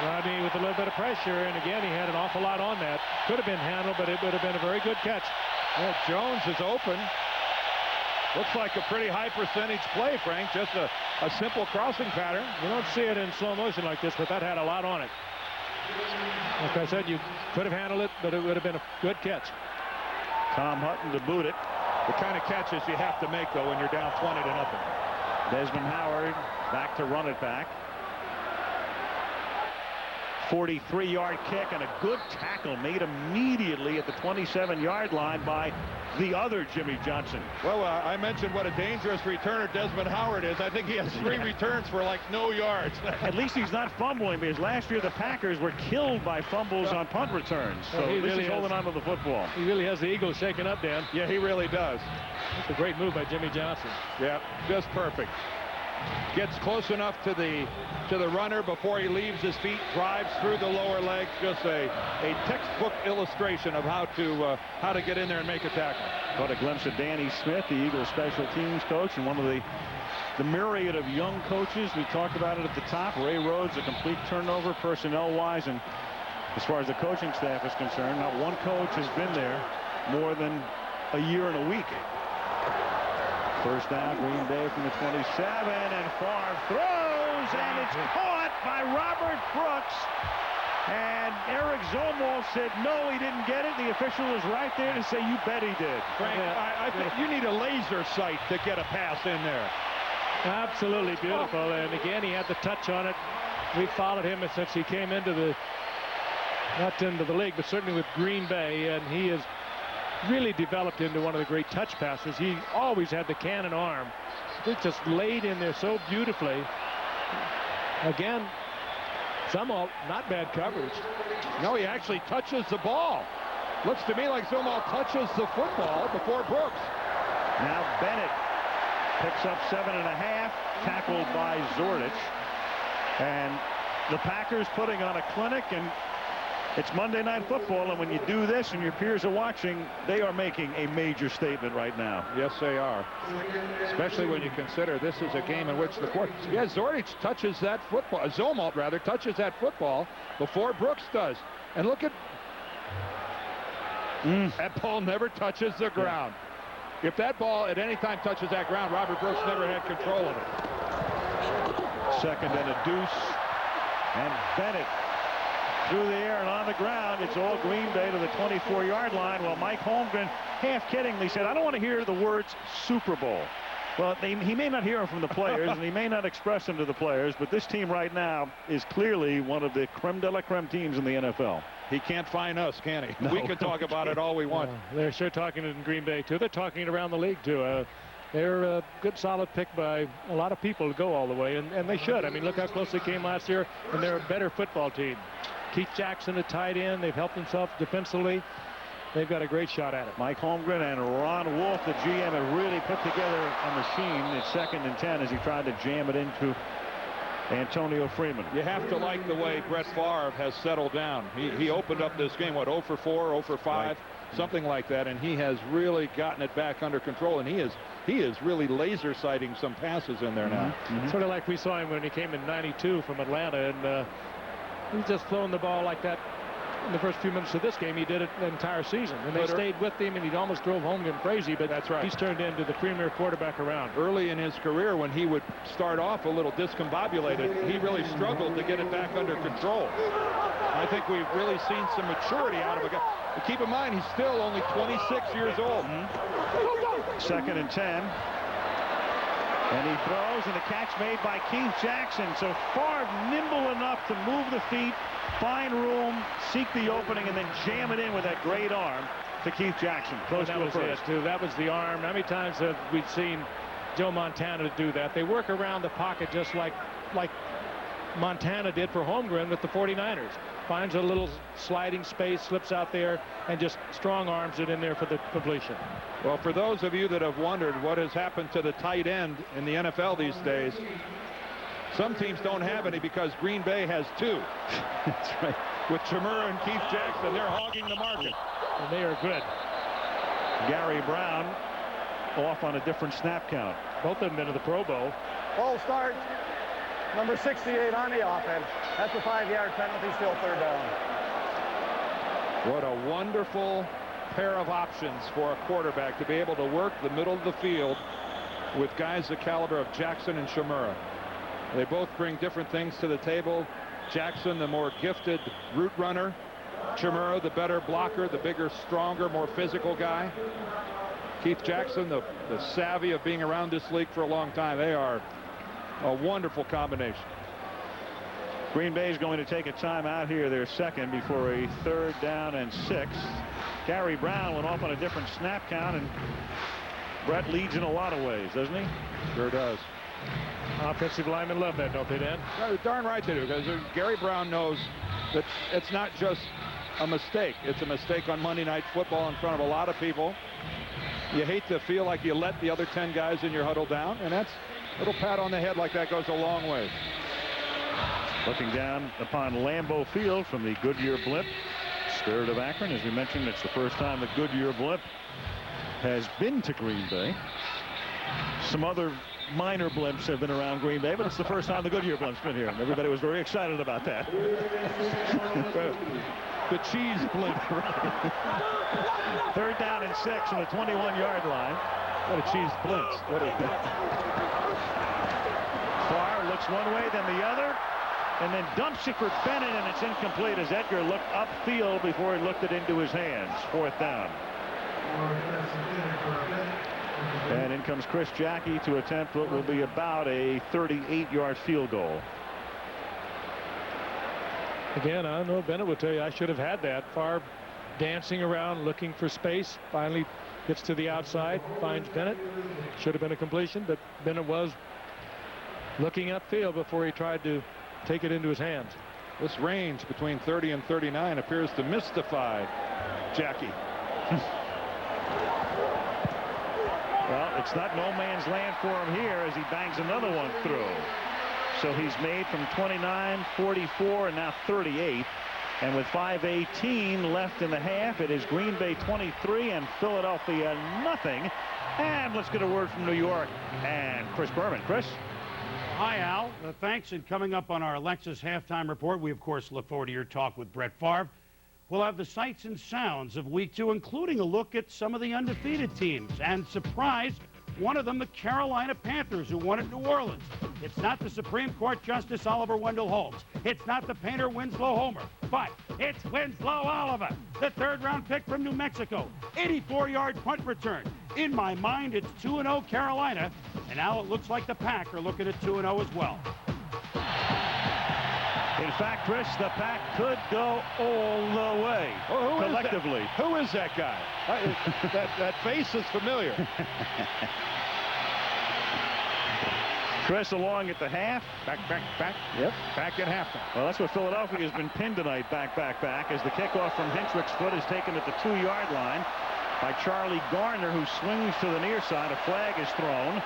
Rodney with a little bit of pressure, and again he had an awful lot on that. Could have been handled, but it would have been a very good catch. Well, Jones is open. Looks like a pretty high percentage play, Frank. Just a simple crossing pattern. You don't see it in slow motion like this, but that had a lot on it. Like I said, you could have handled it, but it would have been a good catch. Tom Hutton to boot it. The kind of catches you have to make, though, when you're down 20-0. Desmond Howard back to run it back. 43-yard kick, and a good tackle made immediately at the 27-yard line by the other Jimmy Johnson. Well, I mentioned what a dangerous returner Desmond Howard is. I think he has 3 returns for like no yards. At least he's not fumbling, because last year the Packers were killed by fumbles on punt returns. So well, at least he's holding on to the football. He really has the Eagles shaken up, Dan. Yeah, he really does. It's a great move by Jimmy Johnson. Yeah, just perfect. Gets close enough to the runner before he leaves his feet, drives through the lower leg. Just a textbook illustration of how to get in there and make a tackle. Caught a glimpse of Danny Smith, the Eagles special teams coach, and one of the myriad of young coaches. We talked about it at the top. Ray Rhodes, a complete turnover personnel-wise, and as far as the coaching staff is concerned, not one coach has been there more than a year and a week. First down, Green Bay from the 27, and Favre throws, and it's caught by Robert Brooks. And Eric Zumwalt said, no, he didn't get it. The official is right there to say, you bet he did. Frank, I think you need a laser sight to get a pass in there. Absolutely beautiful. And again, he had the touch on it. We followed him since he came into not into the league, but certainly with Green Bay, and he has really developed into one of the great touch passes. He always had the cannon arm. It just laid in there so beautifully. Again, Zumwalt, not bad coverage. No, he actually touches the ball. Looks to me like Zumwalt touches the football before Brooks. Now Bennett picks up 7.5, tackled by Zordich. And the Packers putting on a clinic, and it's Monday Night Football, and when you do this and your peers are watching, they are making a major statement right now. Yes, they are. Especially when you consider this is a game in which the court. Yeah, Zordich touches that football. Zumwalt, rather, touches that football before Brooks does. And look at that ball never touches the ground. If that ball at any time touches that ground, Robert Brooks never had control of it. Second and a deuce. And Bennett through the air and on the ground. It's all Green Bay to the 24-yard line. Well, Mike Holmgren half-kiddingly said, I don't want to hear the words Super Bowl. Well, he may not hear them from the players, and he may not express them to the players, but this team right now is clearly one of the creme de la creme teams in the NFL. He can't find us, can he? No, we can talk about it all we want. They're sure talking it in Green Bay, too. They're talking it around the league, too. They're a good, solid pick by a lot of people to go all the way, and they should. I mean, look how close they came last year, and they're a better football team. Keith Jackson, a tight end. They've helped themselves defensively. They've got a great shot at it. Mike Holmgren and Ron Wolf, the GM, have really put together a machine. It's 2nd and 10 as he tried to jam it into Antonio Freeman. You have to like the way Brett Favre has settled down. He opened up this game, what, 0 for 4, 0 for 5, right, something like that, and he has really gotten it back under control, and he is really laser sighting some passes in there now. Sort of like we saw him when he came in '92 from Atlanta, and he's just throwing the ball like that. In the first few minutes of this game, he did it the entire season, and they stayed with him, and he almost drove Holmgren crazy, but that's right. He's turned into the premier quarterback around. Early in his career, when he would start off a little discombobulated, he really struggled to get it back under control. I think we've really seen some maturity out of a guy. But keep in mind, he's still only 26 years old. 2nd and 10. And he throws, and the catch made by Keith Jackson. So Favre nimble enough to move the feet, find room, seek the opening, and then jam it in with that great arm to Keith Jackson. Close to the first. Too. That was the arm. How many times have we seen Joe Montana do that? They work around the pocket just like Montana did for Holmgren with the 49ers. Finds a little sliding space, slips out there, and just strong arms it in there for the completion. Well, for those of you that have wondered what has happened to the tight end in the NFL these days, some teams don't have any because Green Bay has 2. That's right. With Chmura and Keith Jackson, they're hogging the market. And they are good. Gary Brown off on a different snap count. Both of them been to the Pro Bowl. Full start. Number 68 on the offense. That's a 5-yard penalty, still 3rd down. What a wonderful pair of options for a quarterback to be able to work the middle of the field with guys the caliber of Jackson and Chmura. They both bring different things to the table. Jackson, the more gifted route runner. Chmura, the better blocker, the bigger, stronger, more physical guy. Keith Jackson, the savvy of being around this league for a long time. They are a wonderful combination. Green Bay is going to take a timeout here, their second, before a 3rd down and 6. Gary Brown went off on a different snap count, and Brett leads in a lot of ways, doesn't he? Sure does. Offensive linemen love that, don't they, Dan? Darn right they do, because Gary Brown knows that it's not just a mistake. It's a mistake on Monday Night Football in front of a lot of people. You hate to feel like you let the other 10 guys in your huddle down, and that's a little pat on the head like that goes a long way. Looking down upon Lambeau Field from the Goodyear Blip. Spirit of Akron, as we mentioned, it's the first time the Goodyear Blip has been to Green Bay. Some other minor blimps have been around Green Bay, but it's the first time the Goodyear Blimp's been here, and everybody was very excited about that. The cheese blimp. 3rd down and 6 on the 21-yard line. What a cheese blimp. Favre looks one way, then the other, and then dumps it for Bennett, and it's incomplete as Edgar looked upfield before he looked it into his hands. 4th down. And in comes Chris Jackie to attempt what will be about a 38-yard field goal. Again, I know Bennett will tell you I should have had that. Favre dancing around looking for space, finally gets to the outside, finds Bennett. Should have been a completion, but Bennett was looking upfield before he tried to take it into his hands. This range between 30 and 39 appears to mystify Jackie. Well, it's not no man's land for him here as he bangs another one through. So he's made from 29, 44, and now 38. And with 5:18 left in the half, it is Green Bay 23 and Philadelphia nothing. And let's get a word from New York and Chris Berman. Chris? Hi, Al. Thanks. And coming up on our Lexus halftime report, we, of course, look forward to your talk with Brett Favre. We'll have the sights and sounds of Week 2, including a look at some of the undefeated teams. And surprise, one of them, the Carolina Panthers, who won at New Orleans. It's not the Supreme Court Justice Oliver Wendell Holmes. It's not the painter Winslow Homer. But it's Winslow Oliver, the third-round pick from New Mexico. 84-yard punt return. In my mind, it's 2-0 Carolina. And now it looks like the Pack are looking at 2-0 as well. In fact, Chris, the Pack could go all the way collectively. Who is that guy? that face is familiar. Chris along at the half. Back. Yep. Back at halftime. Well, that's what Philadelphia has been pinned tonight, back, as the kickoff from Hinchwick's foot is taken at the 2-yard line by Charlie Garner, who swings to the near side. A flag is thrown.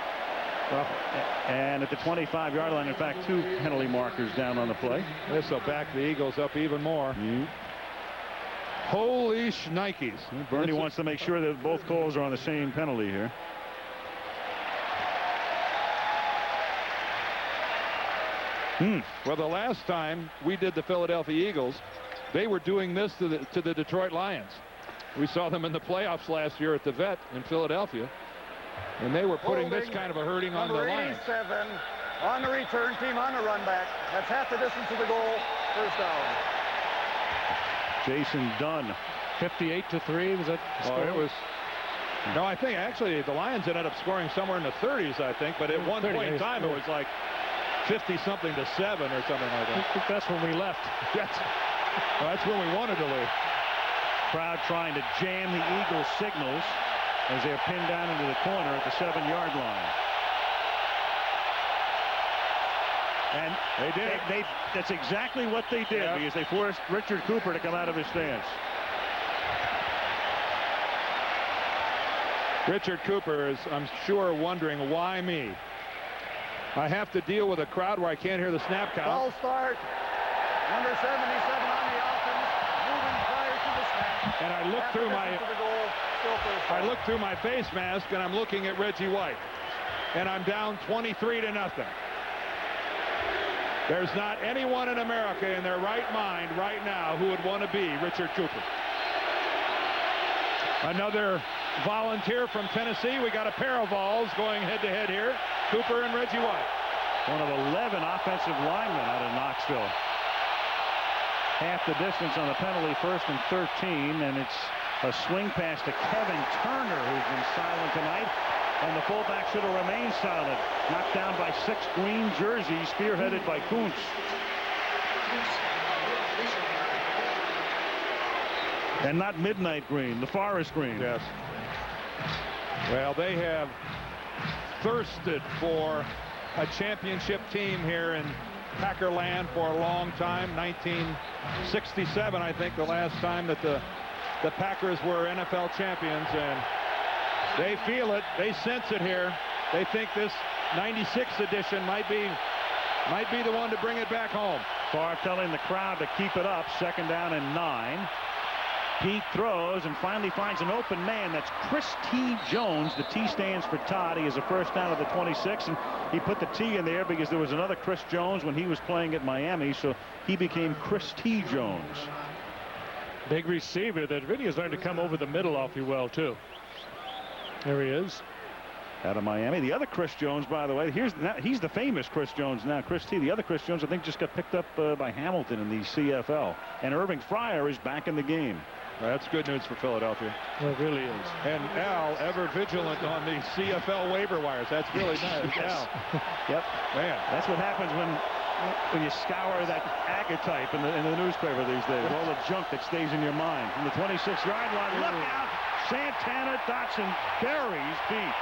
And at the 25-yard line, in fact, 2 penalty markers down on the play. This will back the Eagles up even more. Holy shnikes. Bernie wants to make sure that both calls are on the same penalty here. Well, the last time we did the Philadelphia Eagles, they were doing this to the Detroit Lions. We saw them in the playoffs last year at the Vet in Philadelphia. And they were putting this kind of a hurting on the Lions. 87 on the return team on the run back. That's half the distance to the goal. First down. Jason Dunn. 58-3 was that the score? It was. No, I think actually the Lions ended up scoring somewhere in the 30s, I think. But at one point in time, it was like 50-something to 7 or something like that. I think that's when we left. That's when we wanted to leave. Crowd trying to jam the Eagles' signals as they're pinned down into the corner at the 7-yard line. And they did. That's exactly what they did, because they forced Richard Cooper to come out of his stance. Richard Cooper is, I'm sure, wondering, why me? I have to deal with a crowd where I can't hear the snap count. Ball start. Number 77 on the offense, moving prior to the snap. And I look through my face mask, and I'm looking at Reggie White. And I'm down 23-0. There's not anyone in America in their right mind right now who would want to be Richard Cooper. Another volunteer from Tennessee. We got a pair of Vols going head-to-head here. Cooper and Reggie White. One of 11 offensive linemen out of Knoxville. Half the distance on the penalty, 1st and 13, and it's a swing pass to Kevin Turner, who's been silent tonight. And the fullback should have remained silent. Knocked down by 6 green jerseys, spearheaded by Kuntz. And not midnight green, the forest green. Yes. Well, they have thirsted for a championship team here in Packerland for a long time. 1967, I think, the last time that the Packers were NFL champions, and they feel it. They sense it here. They think this 96 edition might be the one to bring it back home. Favre telling the crowd to keep it up. 2nd down and 9. Pete throws and finally finds an open man. That's Chris T. Jones. The T stands for Todd. He is a first down at the 26, and he put the T in there because there was another Chris Jones when he was playing at Miami, so he became Chris T. Jones. Big receiver that really has learned to come over the middle awfully well, too. There he is. Out of Miami. The other Chris Jones, by the way, he's the famous Chris Jones now. Chris T. The other Chris Jones, I think, just got picked up by Hamilton in the CFL. And Irving Fryer is back in the game. Well, that's good news for Philadelphia. Well, it really is. And Al, ever vigilant on the CFL waiver wires. That's really nice. Yes. Al. Yep. Man. That's what happens when you scour that agatype in the newspaper these days. All the junk that stays in your mind. From the 26-yard line, look out! Santana Dotson buries Pete.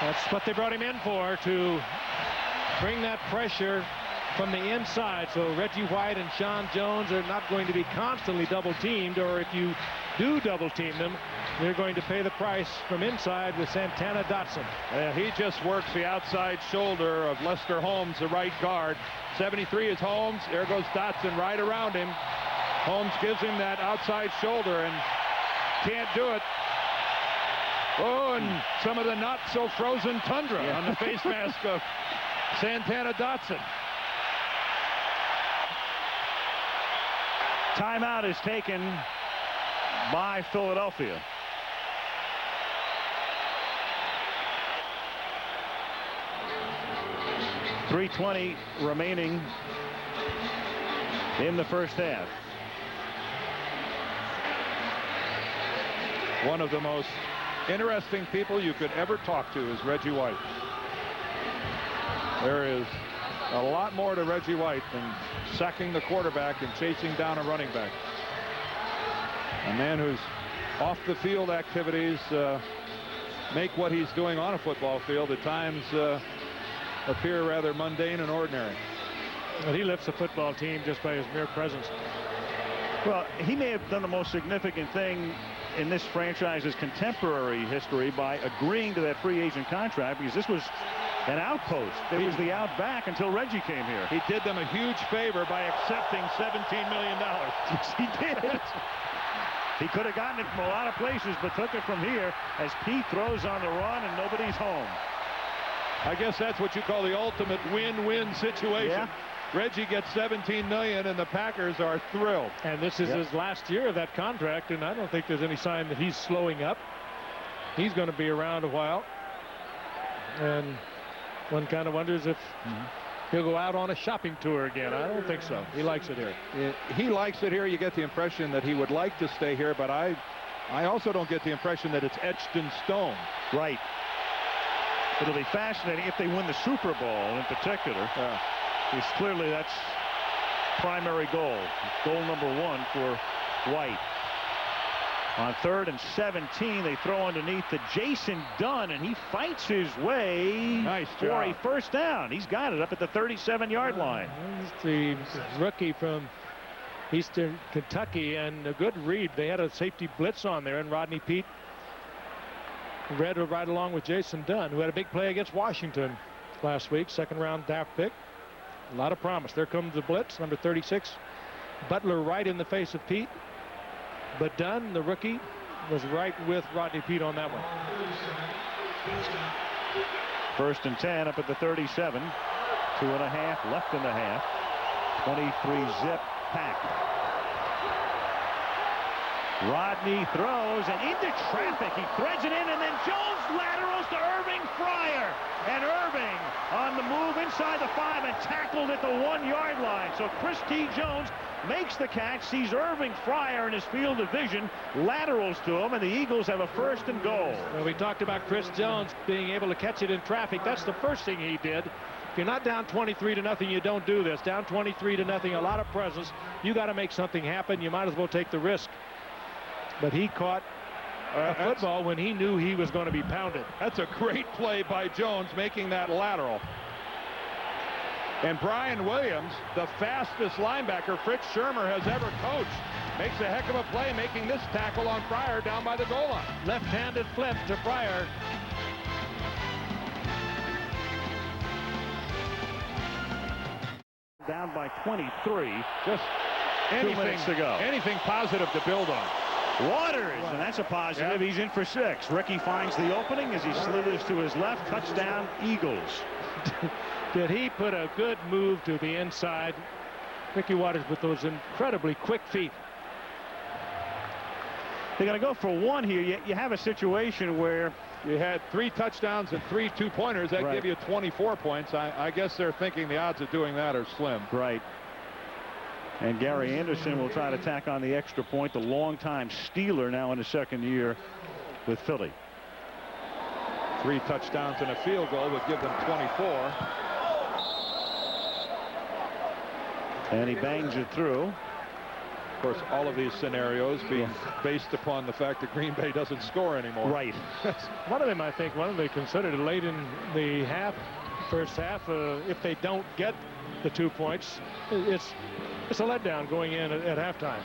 That's what they brought him in for, to bring that pressure from the inside, so Reggie White and Sean Jones are not going to be constantly double teamed, or if you do double team them, they're going to pay the price from inside with Santana Dotson. He just works the outside shoulder of Lester Holmes, the right guard. 73 is Holmes. There goes Dotson right around him. Holmes gives him that outside shoulder and can't do it. Oh, and some of the not so frozen tundra on the face mask of Santana Dotson. Timeout is taken by Philadelphia. .320 remaining in the first half. One of the most interesting people you could ever talk to is Reggie White. There is a lot more to Reggie White than sacking the quarterback and chasing down a running back. A man whose off the field activities make what he's doing on a football field at times appear rather mundane and ordinary. And he lifts the football team just by his mere presence. Well, he may have done the most significant thing in this franchise's contemporary history by agreeing to that free agent contract, because this was an outpost. It was the outback until Reggie came here. He did them a huge favor by accepting $17 million. Yes, he did. He could have gotten it from a lot of places, but took it from here as Pete throws on the run and nobody's home. I guess that's what you call the ultimate win-win situation. Yeah. Reggie gets $17 million and the Packers are thrilled. And this is his last year of that contract, and I don't think there's any sign that he's slowing up. He's going to be around a while. And one kind of wonders if he'll go out on a shopping tour again. I don't think so. He likes it here. He likes it here. You get the impression that he would like to stay here, but I also don't get the impression that it's etched in stone. Right. It'll be fascinating if they win the Super Bowl in particular. Because clearly that's primary goal. Goal number one for White. On 3rd and 17, they throw underneath to Jason Dunn, and he fights his way for a first down. He's got it up at the 37-yard line. He's the rookie from Eastern Kentucky, and a good read. They had a safety blitz on there, and Rodney Peete read right along with Jason Dunn, who had a big play against Washington last week. Second-round draft pick. A lot of promise. There comes the blitz, number 36. Butler right in the face of Peete. But Dunn, the rookie, was right with Rodney Peete on that one. 1st and 10 up at the 37. 2.5 left in the half. 23-zip Pack. Rodney throws and into traffic. He threads it in, and then Jones laterals to Irving Fryer. And Irving on the move inside the 5 and tackled at the 1-yard line. So Chris T. Jones makes the catch, sees Irving Fryer in his field of vision, laterals to him, and the Eagles have a 1st and goal. Well, we talked about Chris Jones being able to catch it in traffic. That's the first thing he did. If you're not down 23-0, you don't do this. Down 23-0, a lot of presence. You got to make something happen. You might as well take the risk. But he caught a football when he knew he was going to be pounded. That's a great play by Jones, making that lateral. And Brian Williams, the fastest linebacker Fritz Shurmur has ever coached, makes a heck of a play, making this tackle on Fryer down by the goal line. Left-handed flip to Fryer. Down by 23. Just 2 minutes to go. Anything positive to build on. Waters, and that's a positive. He's in for 6. Ricky finds the opening as he slithers to his left. Touchdown, Eagles. Did he put a good move to the inside? Ricky Waters with those incredibly quick feet. They're going to go for 1 here. You have a situation where you had 3 touchdowns and 3 two-pointers. That give you 24 points. I guess they're thinking the odds of doing that are slim. Right. And Gary Anderson will try to tack on the extra point. The longtime Steeler now in his 2nd year with Philly. 3 touchdowns and a field goal would give them 24. And he bangs it through. Of course, all of these scenarios being based upon the fact that Green Bay doesn't score anymore. Right. One of them, I think, one of them considered late in the first half, if they don't get the 2 points. It's a letdown going in at halftime.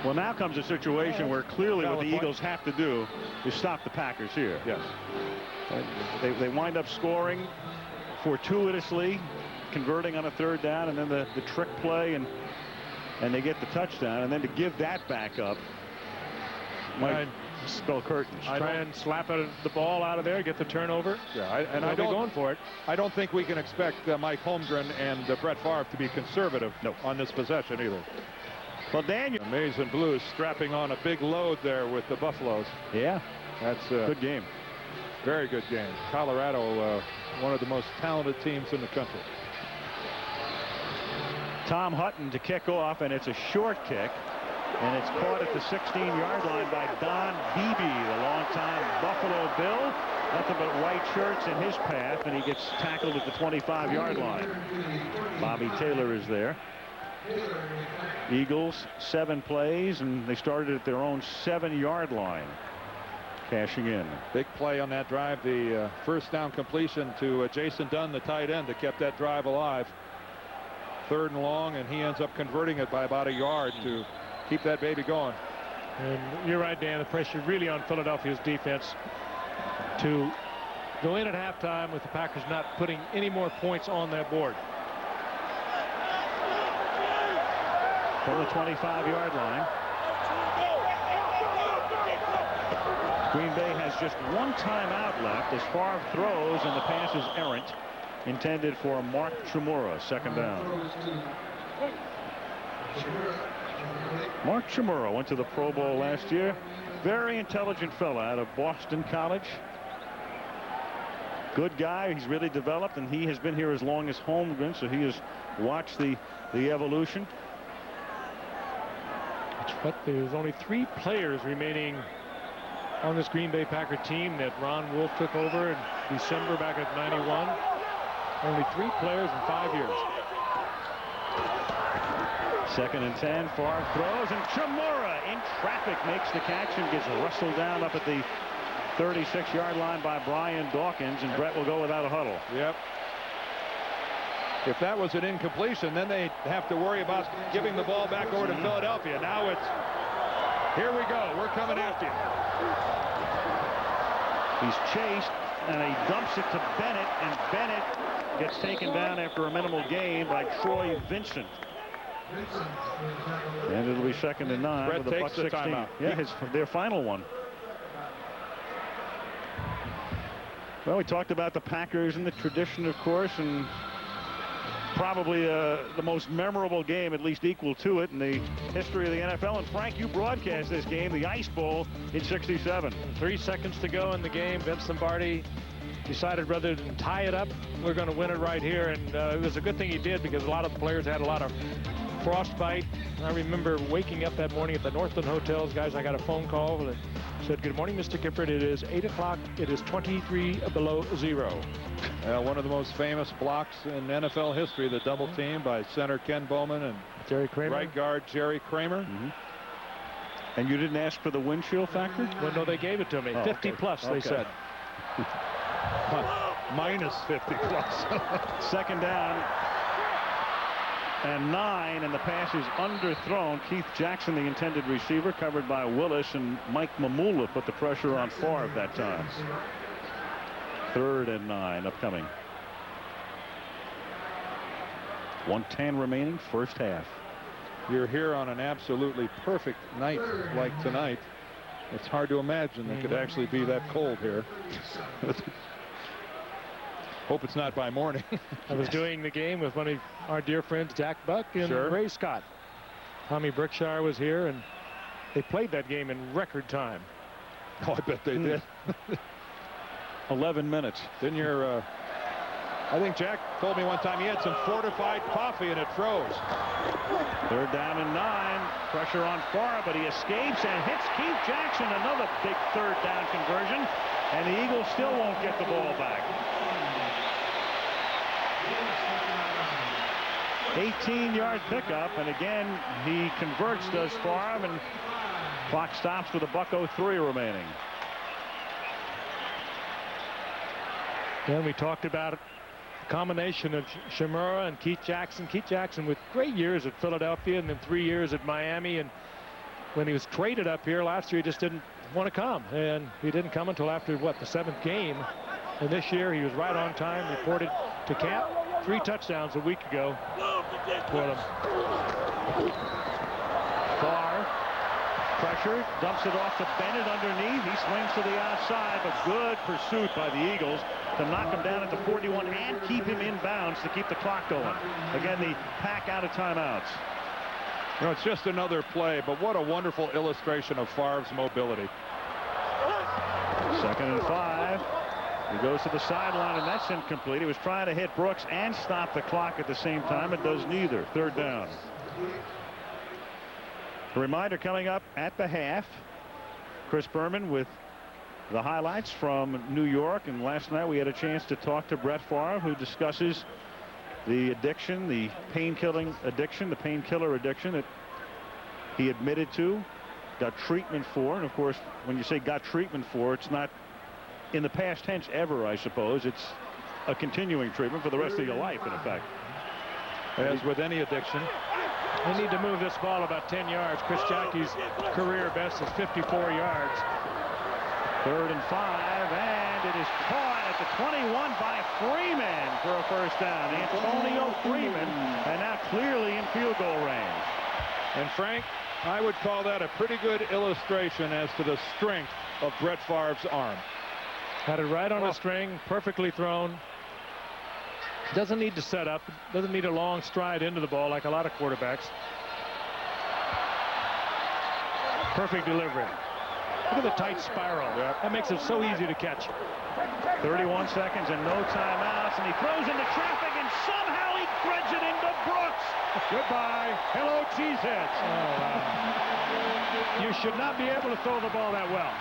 Well, now comes a situation where clearly what Valid the point. Eagles have to do is stop the Packers here. Yes. They wind up scoring fortuitously, converting on a third down, and then the trick play, and they get the touchdown, and then to give that back up might spell curtains. Try and slap the ball out of there, get the turnover. Yeah, I They'll be don't going for it. I don't think we can expect Mike Holmgren and Brett Favre to be conservative on this possession either. Well, Daniel. Maize and Blues strapping on a big load there with the Buffaloes. Yeah, that's good game. Very good game. Colorado, one of the most talented teams in the country. Tom Hutton to kick off, and it's a short kick, and it's caught at the 16-yard line by Don Beebe, the longtime Buffalo Bill. Nothing but white shirts in his path, and he gets tackled at the 25-yard line. Bobby Taylor is there. Eagles 7 plays, and they started at their own 7-yard line, cashing in. Big play on that drive, the first down completion to Jason Dunn, the tight end, that kept that drive alive. 3rd and long, and he ends up converting it by about a yard to keep that baby going. And you're right, Dan, the pressure really on Philadelphia's defense to go in at halftime with the Packers not putting any more points on that board. From the 25-yard line. Green Bay has just one timeout left as Favre throws, and the pass is errant, intended for Mark Chmura, 2nd down. Mark Chmura went to the Pro Bowl last year. Very intelligent fella out of Boston College. Good guy. He's really developed, and he has been here as long as Holmgren, so he has watched the evolution. But there's only 3 players remaining on this Green Bay Packer team that Ron Wolf took over in December back at 91. Only 3 players in 5 years. 2nd and 10. Favre throws, and Chmura in traffic makes the catch and gets wrestled down up at the 36-yard line by Brian Dawkins, and Brett will go without a huddle. Yep. If that was an incompletion, then they have to worry about giving the ball back over to Philadelphia. Now it's, here we go, we're coming after you. He's chased, and he dumps it to Bennett, and Bennett gets taken down after a minimal gain by Troy Vincent. And it'll be 2nd and 9 Brett with a takes the 1:16. timeout. Yeah, their final one. Well, we talked about the Packers and the tradition, of course, and probably the most memorable game, at least equal to it, in the history of the NFL. And Frank, you broadcast this game, the Ice Bowl, in '67. 3 seconds to go in the game. Vince Lombardi decided rather than tie it up, we're going to win it right here. And it was a good thing he did, because a lot of the players had a lot of frostbite. I remember waking up that morning at the Northland Hotels. Guys, I got a phone call that said, "Good morning, Mr. Gifford. It is 8 o'clock. It is 23 below zero." One of the most famous blocks in NFL history, the double team by center Ken Bowman and Jerry Kramer. right guard Jerry Kramer. And you didn't ask for the windshield factor? Well, no, they gave it to me. 50 okay. plus, they Okay. said. Minus 50 plus. 2nd down and 9, and the pass is underthrown. Keith Jackson, the intended receiver, covered by Willis, and Mike Mamula put the pressure on Favre that time. 3rd and 9 upcoming. 1:10 remaining, first half. You're here on an absolutely perfect night like tonight. It's hard to imagine it could actually be that cold here. Hope it's not by morning. I was doing the game with one of our dear friends, Jack Buck and Sure. Ray Scott. Tommy Berkshire was here, and they played that game in record time. Oh, I bet they did. 11 minutes. Then you're, I think Jack told me one time he had some fortified coffee and it froze. 3rd down and 9. Pressure on Favre, but he escapes and hits Keith Jackson. Another big 3rd down conversion, and the Eagles still won't get the ball back. 18-yard pickup, and again he converts, does Favre, and clock stops with a $1:03 remaining. And we talked about combination of Shimura and Keith Jackson. Keith Jackson with great years at Philadelphia and then 3 years at Miami. And when he was traded up here last year, he just didn't want to come. And he didn't come until after, what, the 7th game. And this year he was right on time, reported to camp. 3 touchdowns a week ago for them. Favre, pressure, dumps it off to Bennett underneath. He swings to the outside, but good pursuit by the Eagles to knock him down at the 41 and keep him in bounds to keep the clock going. Again, the Pack out of timeouts. You know, it's just another play, but what a wonderful illustration of Favre's mobility. 2nd and 5. He goes to the sideline, and that's incomplete. He was trying to hit Brooks and stop the clock at the same time. It does neither. 3rd down. A reminder coming up at the half. Chris Berman with the highlights from New York. And last night we had a chance to talk to Brett Favre, who discusses the addiction, the pain-killing addiction, the painkiller addiction that he admitted to, got treatment for. And of course, when you say got treatment for, it's not in the past tense ever, I suppose. It's a continuing treatment for the rest of your life, in effect. As with any addiction. They need to move this ball about 10 yards. Chris Jackie's career best is 54 yards. 3rd and 5, and it is caught at the 21 by Freeman for a 1st down. Antonio Freeman, and now clearly in field goal range. And Frank, I would call that a pretty good illustration as to the strength of Brett Favre's arm. Had it right on the string, perfectly thrown. Doesn't need to set up, doesn't need a long stride into the ball like a lot of quarterbacks. Perfect delivery. Look at the tight spiral. That makes it so easy to catch. 31 seconds and no timeouts, and he throws into traffic, and somehow he threads it into Brooks. Goodbye. Hello, cheeseheads. Oh, wow. You should not be able to throw the ball that well.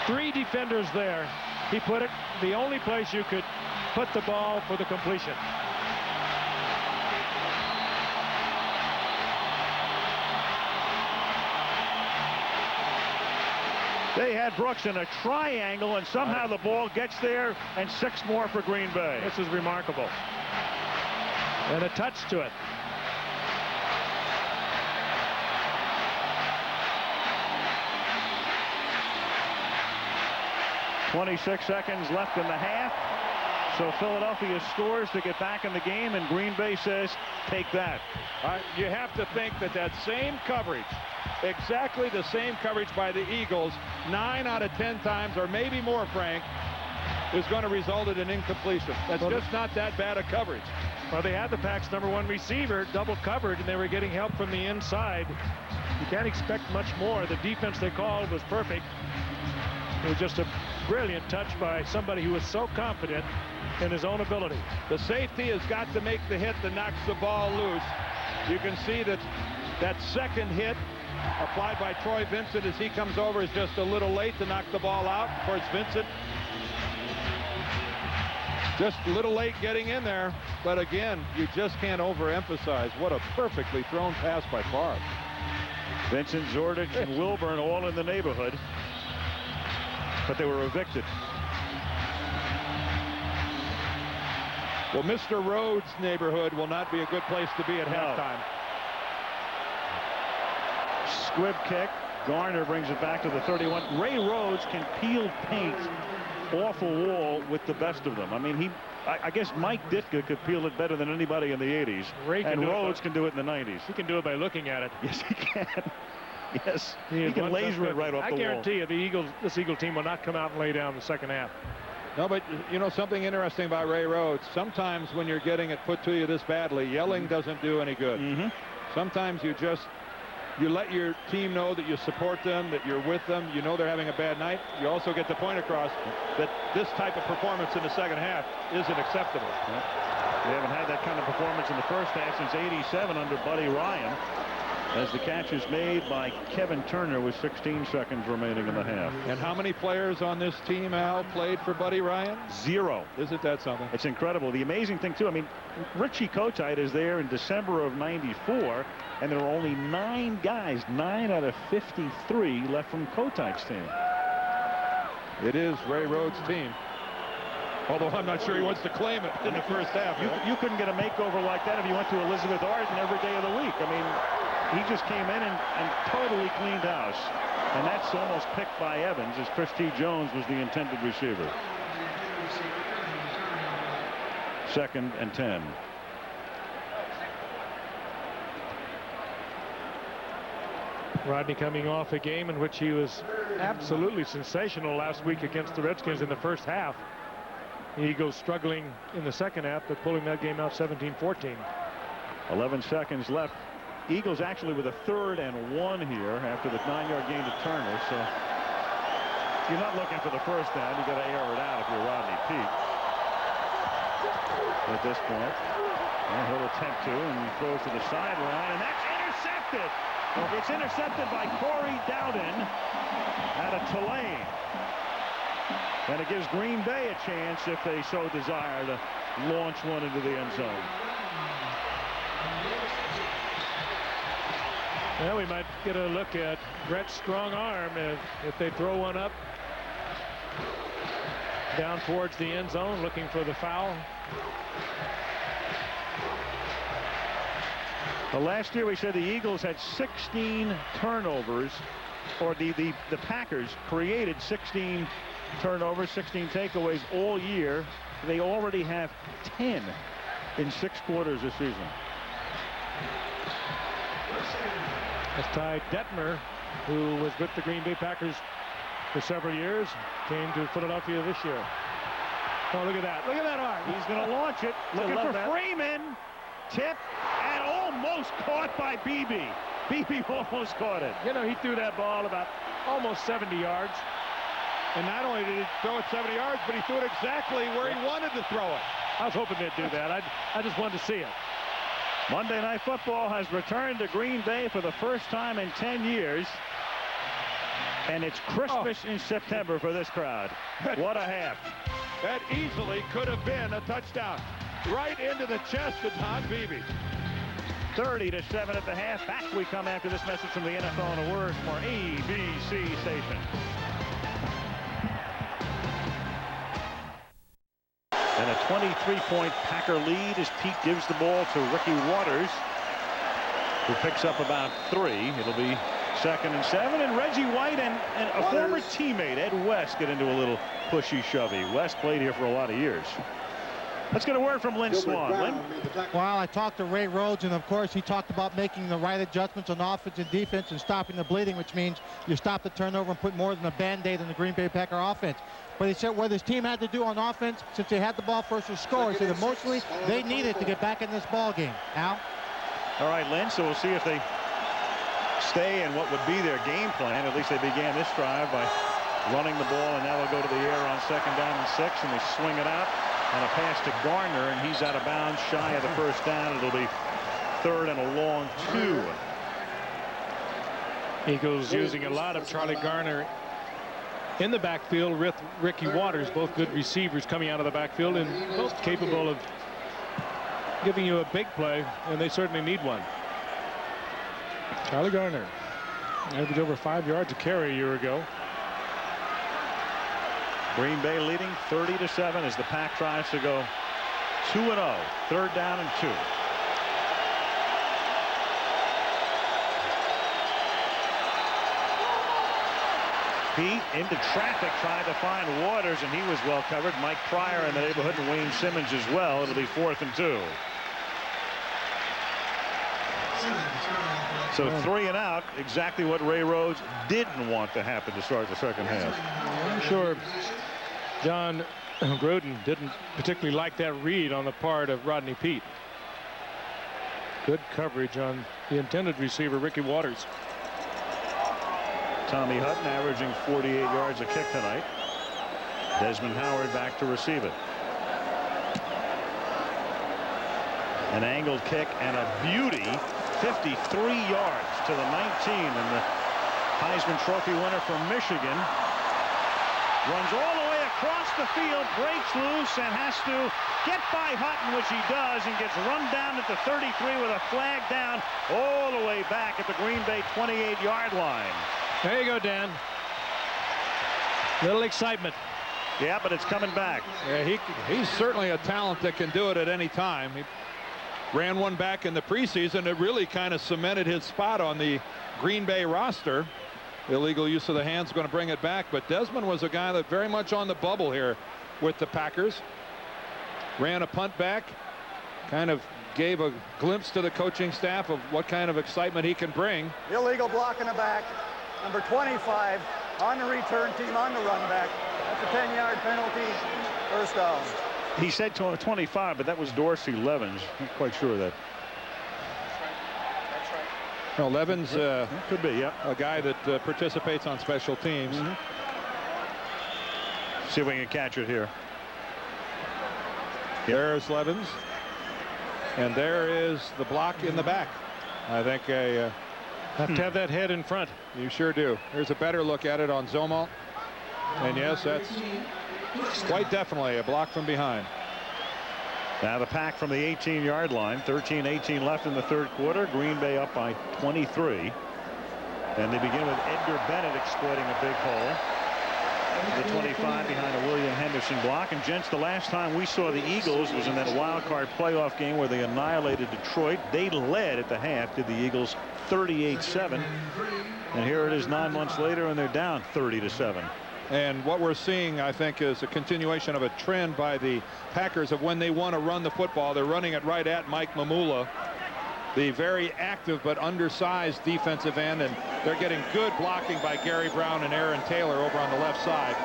3 defenders there. He put it the only place you could put the ball for the completion. They had Brooks in a triangle, and somehow the ball gets there, and 6 more for Green Bay. This is remarkable. And a touch to it. .26 seconds left in the half. So Philadelphia scores to get back in the game, and Green Bay says, take that. You have to think that that same coverage, exactly the same coverage by the Eagles, 9 out of 10 times, or maybe more, Frank, is going to result in an incompletion. That's just not that bad a coverage. Well, they had the Pack's #1 receiver double covered, and they were getting help from the inside. You can't expect much more. The defense they called was perfect. It was just a brilliant touch by somebody who was so confident in his own ability. The safety has got to make the hit that knocks the ball loose. You can see that that second hit applied by Troy Vincent as he comes over is just a little late to knock the ball out. Of course, Vincent just a little late getting in there. But again, you just can't overemphasize what a perfectly thrown pass by Favre. Vincent, Zordich, and Wilburn all in the neighborhood, but they were evicted. Well, Mr. Rhodes' neighborhood will not be a good place to be at halftime. Squib kick. Garner brings it back to the 31. Ray Rhodes can peel paint off a wall with the best of them. I mean, I guess Mike Ditka could peel it better than anybody in the 80s. And Rhodes can do it in the 90s. He can do it by looking at it. Yes, he can. Yes, he can laser it right off the wall. I guarantee you, this Eagle team will not come out and lay down in the second half. No, but you know something interesting about Ray Rhodes. Sometimes when you're getting it put to you this badly, yelling doesn't do any good. Sometimes you let your team know that you support them, that you're with them. You know they're having a bad night. You also get the point across that this type of performance in the second half isn't acceptable. They haven't had that kind of performance in the first half since '87 under Buddy Ryan, as the catch is made by Kevin Turner with 16 seconds remaining in the half. And how many players on this team, Al, played for Buddy Ryan? 0. Isn't that something? It's incredible. The amazing thing, too, I mean, Richie Kotite is there in December of '94, and there are only 9 guys, 9 out of 53 left from Kotite's team. It is Ray Rhodes' team. Although I'm not sure he wants to claim it in the first half. You couldn't get a makeover like that if you went to Elizabeth Arden every day of the week. I mean, he just came in and totally cleaned house. And that's almost picked by Evans, as Chris T. Jones was the intended receiver. 2nd and 10. Rodney coming off a game in which he was absolutely sensational last week against the Redskins in the first half. The Eagles struggling in the second half, but pulling that game out 17-14. 11 seconds left. Eagles actually with a 3rd and 1 here after the 9-yard gain to Turner. So you're not looking for the first down. You got to air it out if you're Rodney Peete at this point. And he'll attempt to, and throws to the sideline, and that's intercepted. It's intercepted by Corey Dowden out of Tulane. And it gives Green Bay a chance, if they so desire, to launch one into the end zone. Well, we might get a look at Brett's strong arm if they throw one up down towards the end zone, looking for the foul. Well, last year we said the Eagles had 16 turnovers, or the Packers created 16 turnovers, 16 takeaways all year. They already have 10 in 6 quarters this season. As Ty Detmer, who was with the Green Bay Packers for several years, came to Philadelphia this year. Oh, look at that. Look at that arm. He's going to launch it. Looking for Freeman. Tip, and almost caught by Beebe. Beebe almost caught it. You know, he threw that ball about almost 70 yards. And not only did he throw it 70 yards, but he threw it exactly where he wanted to throw it. I was hoping they'd do that. I just wanted to see it. Monday Night Football has returned to Green Bay for the first time in 10 years. And it's Christmas in September for this crowd. What a half. That easily could have been a touchdown. Right into the chest of Todd Beebe. 30-7 at the half. Back we come after this message from the NFL in a word from our ABC station. And a 23-point Packer lead as Pete gives the ball to Ricky Waters, who picks up about 3. It'll be 2nd and 7, and Reggie White and a former teammate, Ed West, get into a little pushy-shovey. West played here for a lot of years. Let's get a word from Lynn Swann. Lynn? Well, I talked to Ray Rhodes, and of course he talked about making the right adjustments on offense and defense and stopping the bleeding, which means you stop the turnover and put more than a Band-Aid in the Green Bay Packer offense. But he said what his team had to do on offense, since they had the ball first to score, he said emotionally they needed to get back in this ball game. Al? All right, Lynn, so we'll see if they stay in what would be their game plan. At least they began this drive by running the ball, and now they'll go to the air on 2nd down and 6, and they swing it out. And a pass to Garner, and he's out of bounds, shy of the first down. It'll be 3rd and a long 2. Eagles using a lot of Charlie Garner in the backfield with Ricky Waters, both good receivers coming out of the backfield and both capable of giving you a big play, and they certainly need one. Charlie Garner averaged over 5 yards a carry a year ago. Green Bay leading 30-7 as the Pack tries to go 2-0. 3rd down and 2. Pete into traffic, tried to find Waters, and he was well covered. Mike Pryor in the neighborhood, and Wayne Simmons as well. It'll be 4th and 2. So 3 and out, exactly what Ray Rhodes didn't want to happen to start the second half. I'm sure John Gruden didn't particularly like that read on the part of Rodney Peete. Good coverage on the intended receiver, Ricky Waters. Tommy Hutton averaging 48 yards a kick tonight. Desmond Howard back to receive it. An angled kick and a beauty. 53 yards to the 19, and the Heisman Trophy winner from Michigan runs all the way across the field, breaks loose, and has to get by Hutton, which he does, and gets run down at the 33 with a flag down all the way back at the Green Bay 28-yard line. There you go, Dan. Little excitement. Yeah, but it's coming back. Yeah, he's certainly a talent that can do it at any time. He ran one back in the preseason. It really kind of cemented his spot on the Green Bay roster. Illegal use of the hands going to bring it back, but Desmond was a guy that very much on the bubble here with the Packers. Ran a punt back, kind of gave a glimpse to the coaching staff of what kind of excitement he can bring. Illegal block in the back. Number 25 on the return team on the run back. That's a 10-yard penalty. First down. He said 25, but that was Dorsey Levens. Not quite sure of that. No, Levens could be, yeah. A guy that participates on special teams. See if we can catch it here. There's Levens. And there is the block in the back. I think have to have that head in front. You sure do. Here's a better look at it on Zomalt. And yes, that's quite definitely a block from behind. Now the Pack from the 18-yard line. 13-18 left in the third quarter. Green Bay up by 23. And they begin with Edgar Bennett exploiting a big hole. The 25 behind a William Henderson block. And gents, the last time we saw the Eagles was in that wild card playoff game where they annihilated Detroit. They led at the half to the Eagles 38-7. And here it is 9 months later, and they're down 30-7. And what we're seeing, I think, is a continuation of a trend by the Packers of when they want to run the football, they're running it right at Mike Mamula, the very active but undersized defensive end, and they're getting good blocking by Gary Brown and Aaron Taylor over on the left side.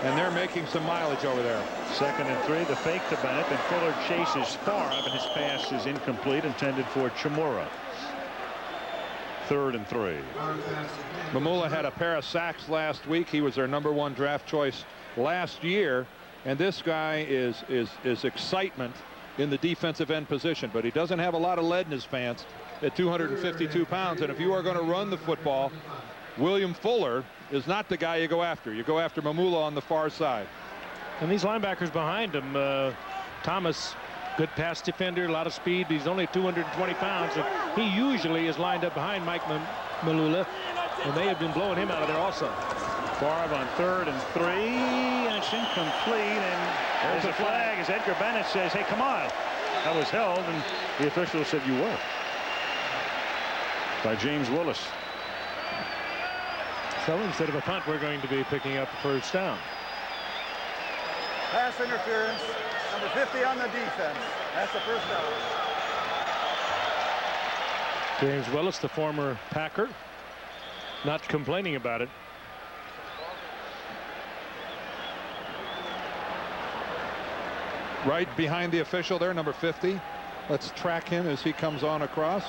And they're making some mileage over there. 2nd and 3, the fake to Bennett, and Fuller chases far, but his pass is incomplete, intended for Chimura. 3rd and 3. Mamula had a pair of sacks last week. He was their #1 draft choice last year, and this guy is excitement in the defensive end position, but he doesn't have a lot of lead in his pants at 252 pounds. And if you are going to run the football, William Fuller is not the guy you go after. You go after Mamula on the far side. And these linebackers behind him, Thomas, good pass defender, a lot of speed. He's only 220 pounds, and he usually is lined up behind Mike Mamula, and they have been blowing him out of there also. Favre on 3rd and 3, and it's incomplete, and there's a flag as Edgar Bennett says, hey, come on. That was held, and the official said you were. By James Willis. So instead of a punt, we're going to be picking up the first down. Pass interference. Number 50 on the defense. That's the first down. James Willis, the former Packer, not complaining about it. Right behind the official there, number 50. Let's track him as he comes on across.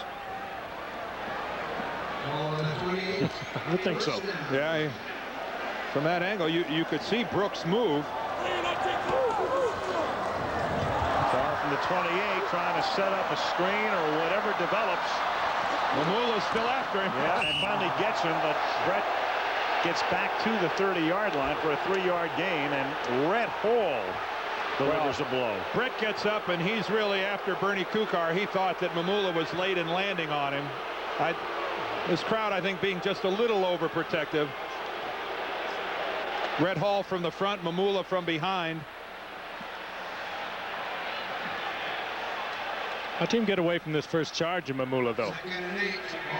I would think so. Yeah, from that angle, you could see Brooks move. Far from the 28, trying to set up a screen or whatever develops. Mamula's still after him. Yeah, and finally gets him, but Brett gets back to the 30-yard line for a 3-yard gain, and Rhett Hall delivers a blow. Brett gets up, and he's really after Bernie Kukar. He thought that Mamula was late in landing on him. This crowd, I think, being just a little overprotective. Rhett Hall from the front, Mamula from behind. Our team get away from this first charge of Mamula, though.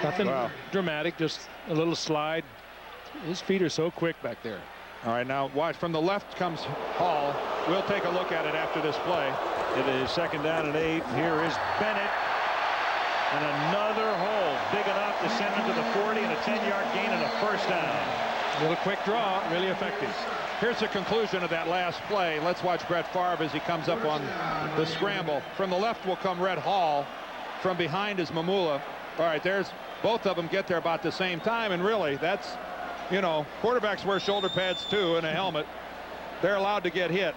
Nothing dramatic, just a little slide. His feet are so quick back there. All right, now watch. From the left comes Hall. We'll take a look at it after this play. It is 2nd down and 8. Here is Bennett. And another hole big enough to send him to the 40, and a 10-yard gain and a first down. A little quick draw, really effective. Here's the conclusion of that last play. Let's watch Brett Favre as he comes up on the scramble. From the left will come Rhett Hall. From behind is Mamula. All right, there's both of them get there about the same time, and really, that's, you know, quarterbacks wear shoulder pads too and a helmet. They're allowed to get hit.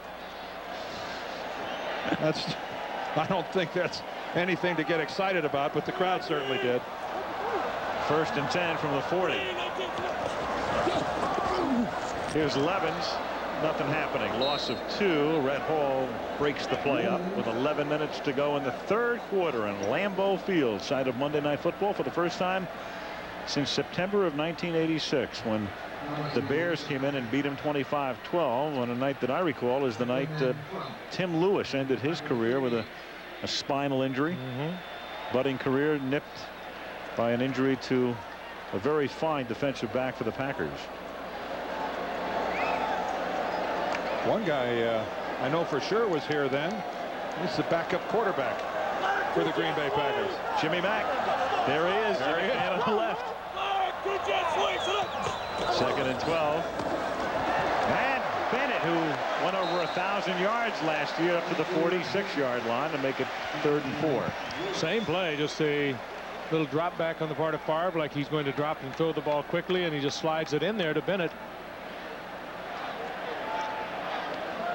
I don't think that's anything to get excited about, but the crowd certainly did. 1st and 10 from the 40. Here's Levens. Nothing happening. Loss of 2. Rhett Hall breaks the play up with 11 minutes to go in the third quarter in Lambeau Field, site of Monday Night Football. For the first time since September of 1986, when the Bears came in and beat him 25-12 on a night that I recall is the night Tim Lewis ended his career with a spinal injury. Budding career nipped by an injury to a very fine defensive back for the Packers. One guy I know for sure was here then. He's the backup quarterback for the Green Bay Packers. Jimmy Mack. There he is. There he is. On the left. 2nd and 12. And Bennett, who went over 1,000 yards last year, up to the 46-yard line to make it 3rd and 4. Same play, just a little drop back on the part of Favre, like he's going to drop and throw the ball quickly, and he just slides it in there to Bennett.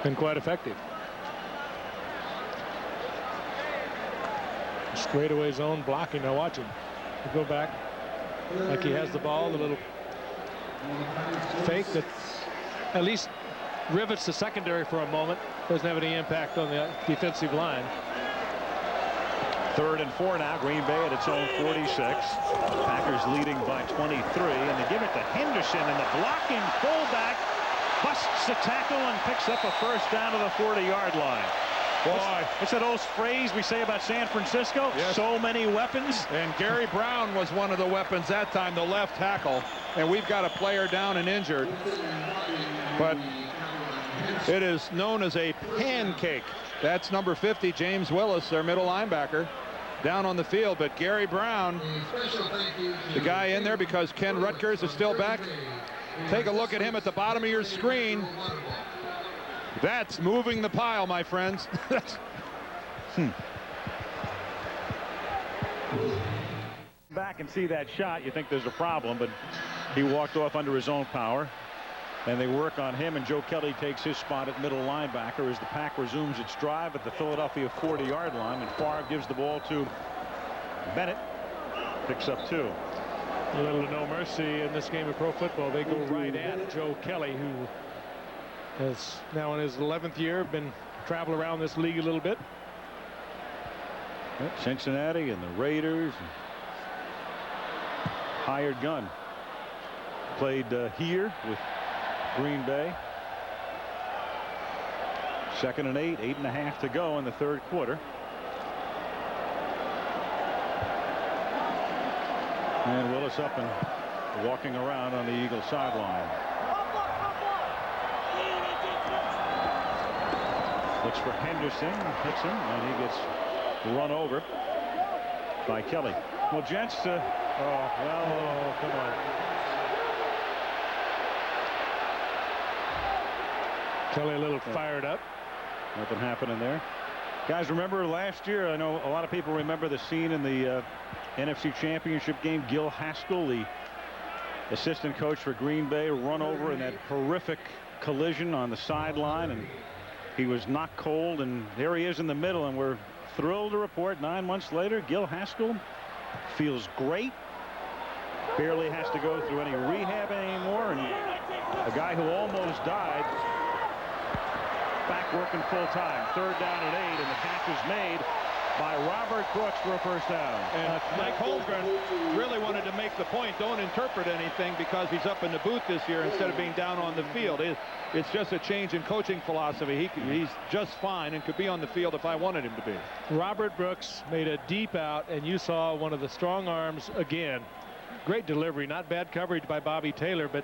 And quite effective. Straightaway zone blocking. Now watch him. He'll go back like he has the ball. The little fake that at least rivets the secondary for a moment. Doesn't have any impact on the defensive line. 3rd and 4 now. Green Bay at its own 46. Packers leading by 23, and they give it to Henderson, and the blocking fullback busts the tackle and picks up a first down to the 40-yard line. Boy, it's that old phrase we say about San Francisco. Yes. So many weapons. And Gary Brown was one of the weapons that time, the left tackle. And we've got a player down and injured. But it is known as a pancake. That's number 50, James Willis, their middle linebacker, down on the field. But Gary Brown, the guy in there because Ken Rutgers is still back. Take a look at him at the bottom of your screen. That's moving the pile, my friends. Back and see that shot, you think there's a problem, but he walked off under his own power. And they work on him, and Joe Kelly takes his spot at middle linebacker as the Pack resumes its drive at the Philadelphia 40-yard line, and Favre gives the ball to Bennett. Picks up 2. A little no mercy in this game of pro football. They go right at Joe Kelly, who has now in his 11th year been travel around this league a little bit. Cincinnati and the Raiders. Hired gun. Played here with Green Bay. 2nd and 8, 8.5 to go in the 3rd quarter. And Willis up and walking around on the Eagles sideline. Looks for Henderson, hits him, and he gets run over by Kelly. Well, gents, come on. Kelly a little fired up. Nothing happening there. Guys, remember last year, I know a lot of people remember the scene in the NFC Championship game. Gil Haskell, the assistant coach for Green Bay, run over in that horrific collision on the sideline, and he was knocked cold, and there he is in the middle, and we're thrilled to report 9 months later, Gil Haskell feels great. Barely has to go through any rehab anymore, and a guy who almost died back working full time. 3rd down and 8, and the catch is made by Robert Brooks for a first down. And Mike Holmgren really wanted to make the point, don't interpret anything because he's up in the booth this year instead of being down on the field. It's just a change in coaching philosophy. He's just fine and could be on the field if I wanted him to be. Robert Brooks made a deep out, and you saw one of the strong arms again. Great delivery, not bad coverage by Bobby Taylor, but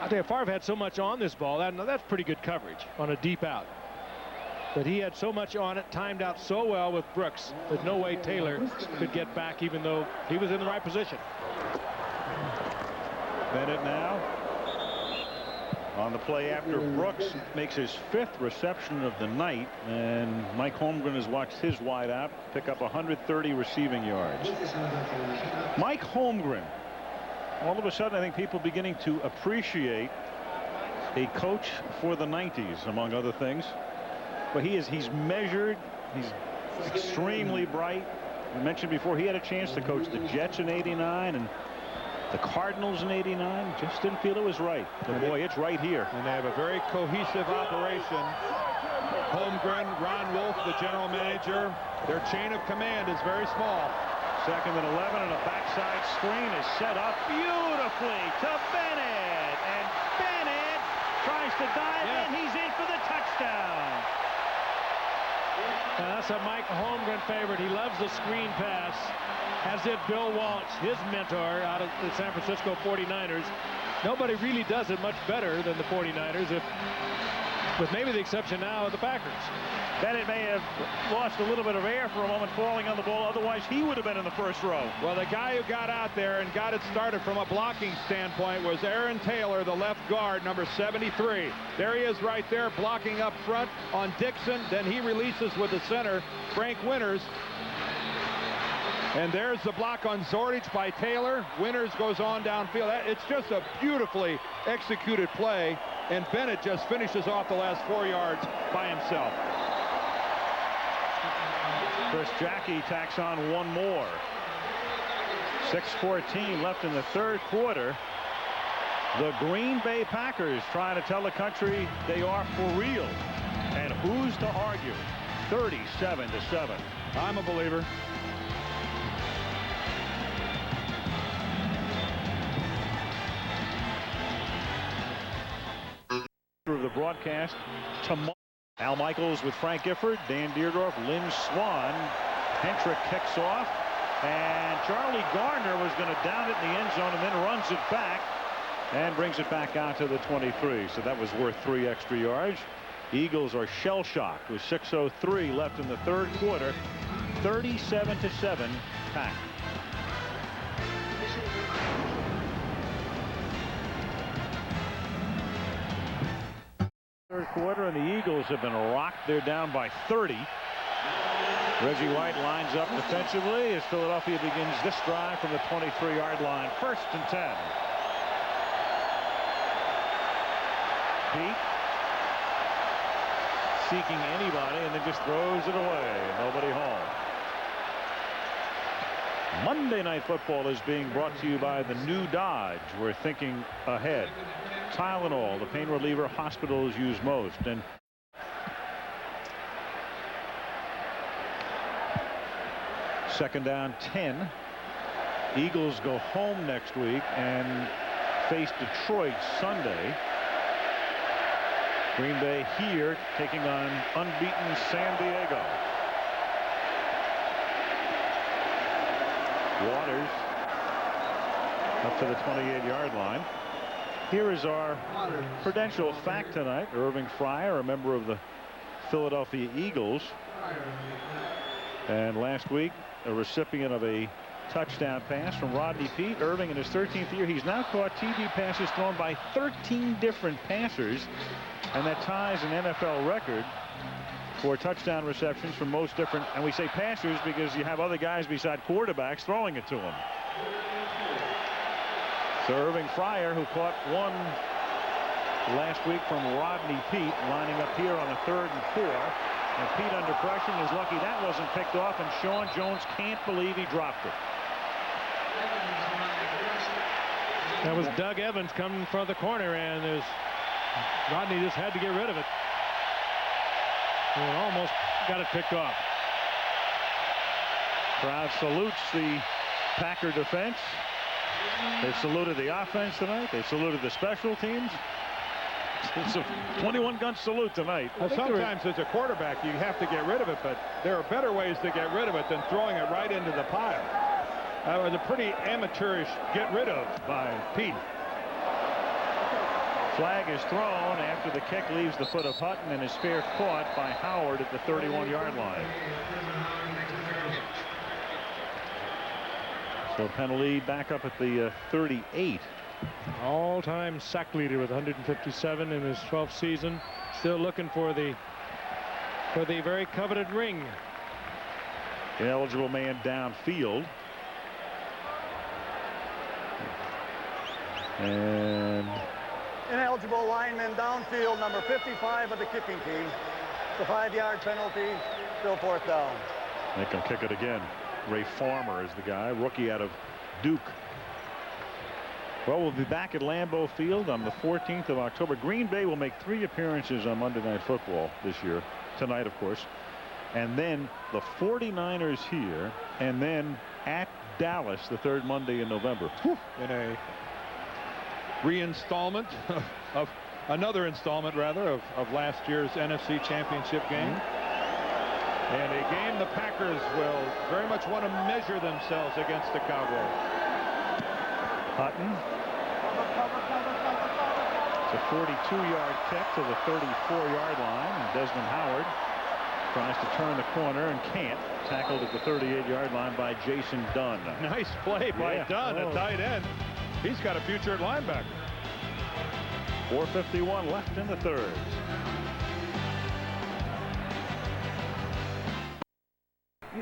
I'll tell you, Favre had so much on this ball. That's pretty good coverage on a deep out. But he had so much on it, timed out so well with Brooks that no way Taylor could get back, even though he was in the right position. Bennett now on the play after Brooks makes his 5th reception of the night, and Mike Holmgren has watched his wide out pick up 130 receiving yards. Mike Holmgren, all of a sudden I think people beginning to appreciate a coach for the 90s, among other things. But he's measured, he's extremely bright. I mentioned before he had a chance to coach the Jets in '89 and the Cardinals in '89. Just didn't feel it was right. But boy, it's right here. And they have a very cohesive operation. Holmgren, Ron Wolf, the general manager. Their chain of command is very small. Second and 11, and a backside screen is set up beautifully to Bennett. And Bennett tries to dive in. He's in for the touchdown. Now that's a Mike Holmgren favorite. He loves the screen pass, as did Bill Walsh, his mentor out of the San Francisco 49ers. Nobody really does it much better than the 49ers, with maybe the exception now of the Packers. Bennett may have lost a little bit of air for a moment falling on the ball. Otherwise, he would have been in the first row. Well, the guy who got out there and got it started from a blocking standpoint was Aaron Taylor, the left guard, number 73. There he is right there blocking up front on Dixon. Then he releases with the center, Frank Winters. And there's the block on Zordich by Taylor. Winters goes on downfield. It's just a beautifully executed play. And Bennett just finishes off the last 4 yards by himself. Chris Jackie tacks on one more. 6:14 left in the third quarter. The Green Bay Packers trying to tell the country they are for real. And who's to argue? 37-7. I'm a believer. Through the broadcast tomorrow. Al Michaels with Frank Gifford, Dan Dierdorf, Lynn Swan. Hentrick kicks off, and Charlie Gardner was going to down it in the end zone and then runs it back and brings it back out to the 23. So that was worth 3 extra yards. Eagles are shell-shocked with 6:03 left in the third quarter. 37-7 Pack. Third quarter, and the Eagles have been rocked. They're down by 30. Reggie White lines up defensively as Philadelphia begins this drive from the 23-yard line. 1st and 10. Pete seeking anybody and then just throws it away. Nobody home. Monday Night Football is being brought to you by the new Dodge. We're thinking ahead. Tylenol, the pain reliever hospitals use most. And second down 10. Eagles go home next week and face Detroit Sunday. Green Bay here taking on unbeaten San Diego. Waters up to the 28-yard line. Here is our credential fact tonight. Irving Fryar, a member of the Philadelphia Eagles, and last week a recipient of a touchdown pass from Rodney Peete. Irving in his 13th year, he's now caught TD passes thrown by 13 different passers, and that ties an NFL record for touchdown receptions from most different, and we say passers because you have other guys beside quarterbacks throwing it to him. So Irving Fryar, who caught one last week from Rodney Peete, lining up here on a 3rd and 4. And Peete under pressure and is lucky that wasn't picked off, and Sean Jones can't believe he dropped it. That was Doug Evans coming from the corner, and Rodney just had to get rid of it. And almost got it picked off. Crowd salutes the Packer defense. They saluted the offense tonight. They saluted the special teams. It's a 21-gun salute tonight. Well, sometimes as a quarterback you have to get rid of it, but there are better ways to get rid of it than throwing it right into the pile. That was a pretty amateurish get rid of by Peete. Flag is thrown after the kick leaves the foot of Hutton and is fair caught by Howard at the 31-yard line. So penalty back up at the 38. All-time sack leader with 157 in his 12th season. Still looking for the very coveted ring. Ineligible man downfield. And Ineligible lineman downfield, number 55 of the kicking team. It's a 5-yard penalty, still 4th down. they can kick it again. Ray Farmer is the guy, rookie out of Duke. Well, we'll be back at Lambeau Field on the 14th of October. Green Bay will make 3 appearances on Monday Night Football this year. Tonight, of course. and then the 49ers here, and then at Dallas the third Monday in November. Whew. In a reinstallment of another installment rather of last year's NFC Championship game. And a game the Packers will very much want to measure themselves against the Cowboys. Hutton. It's a 42-yard kick to the 34-yard line. And Desmond Howard tries to turn the corner and can't. Tackled at the 38-yard line by Jason Dunn. Nice play by Dunn at Oh. tight end. He's got a future at linebacker. 4:51 left in the third.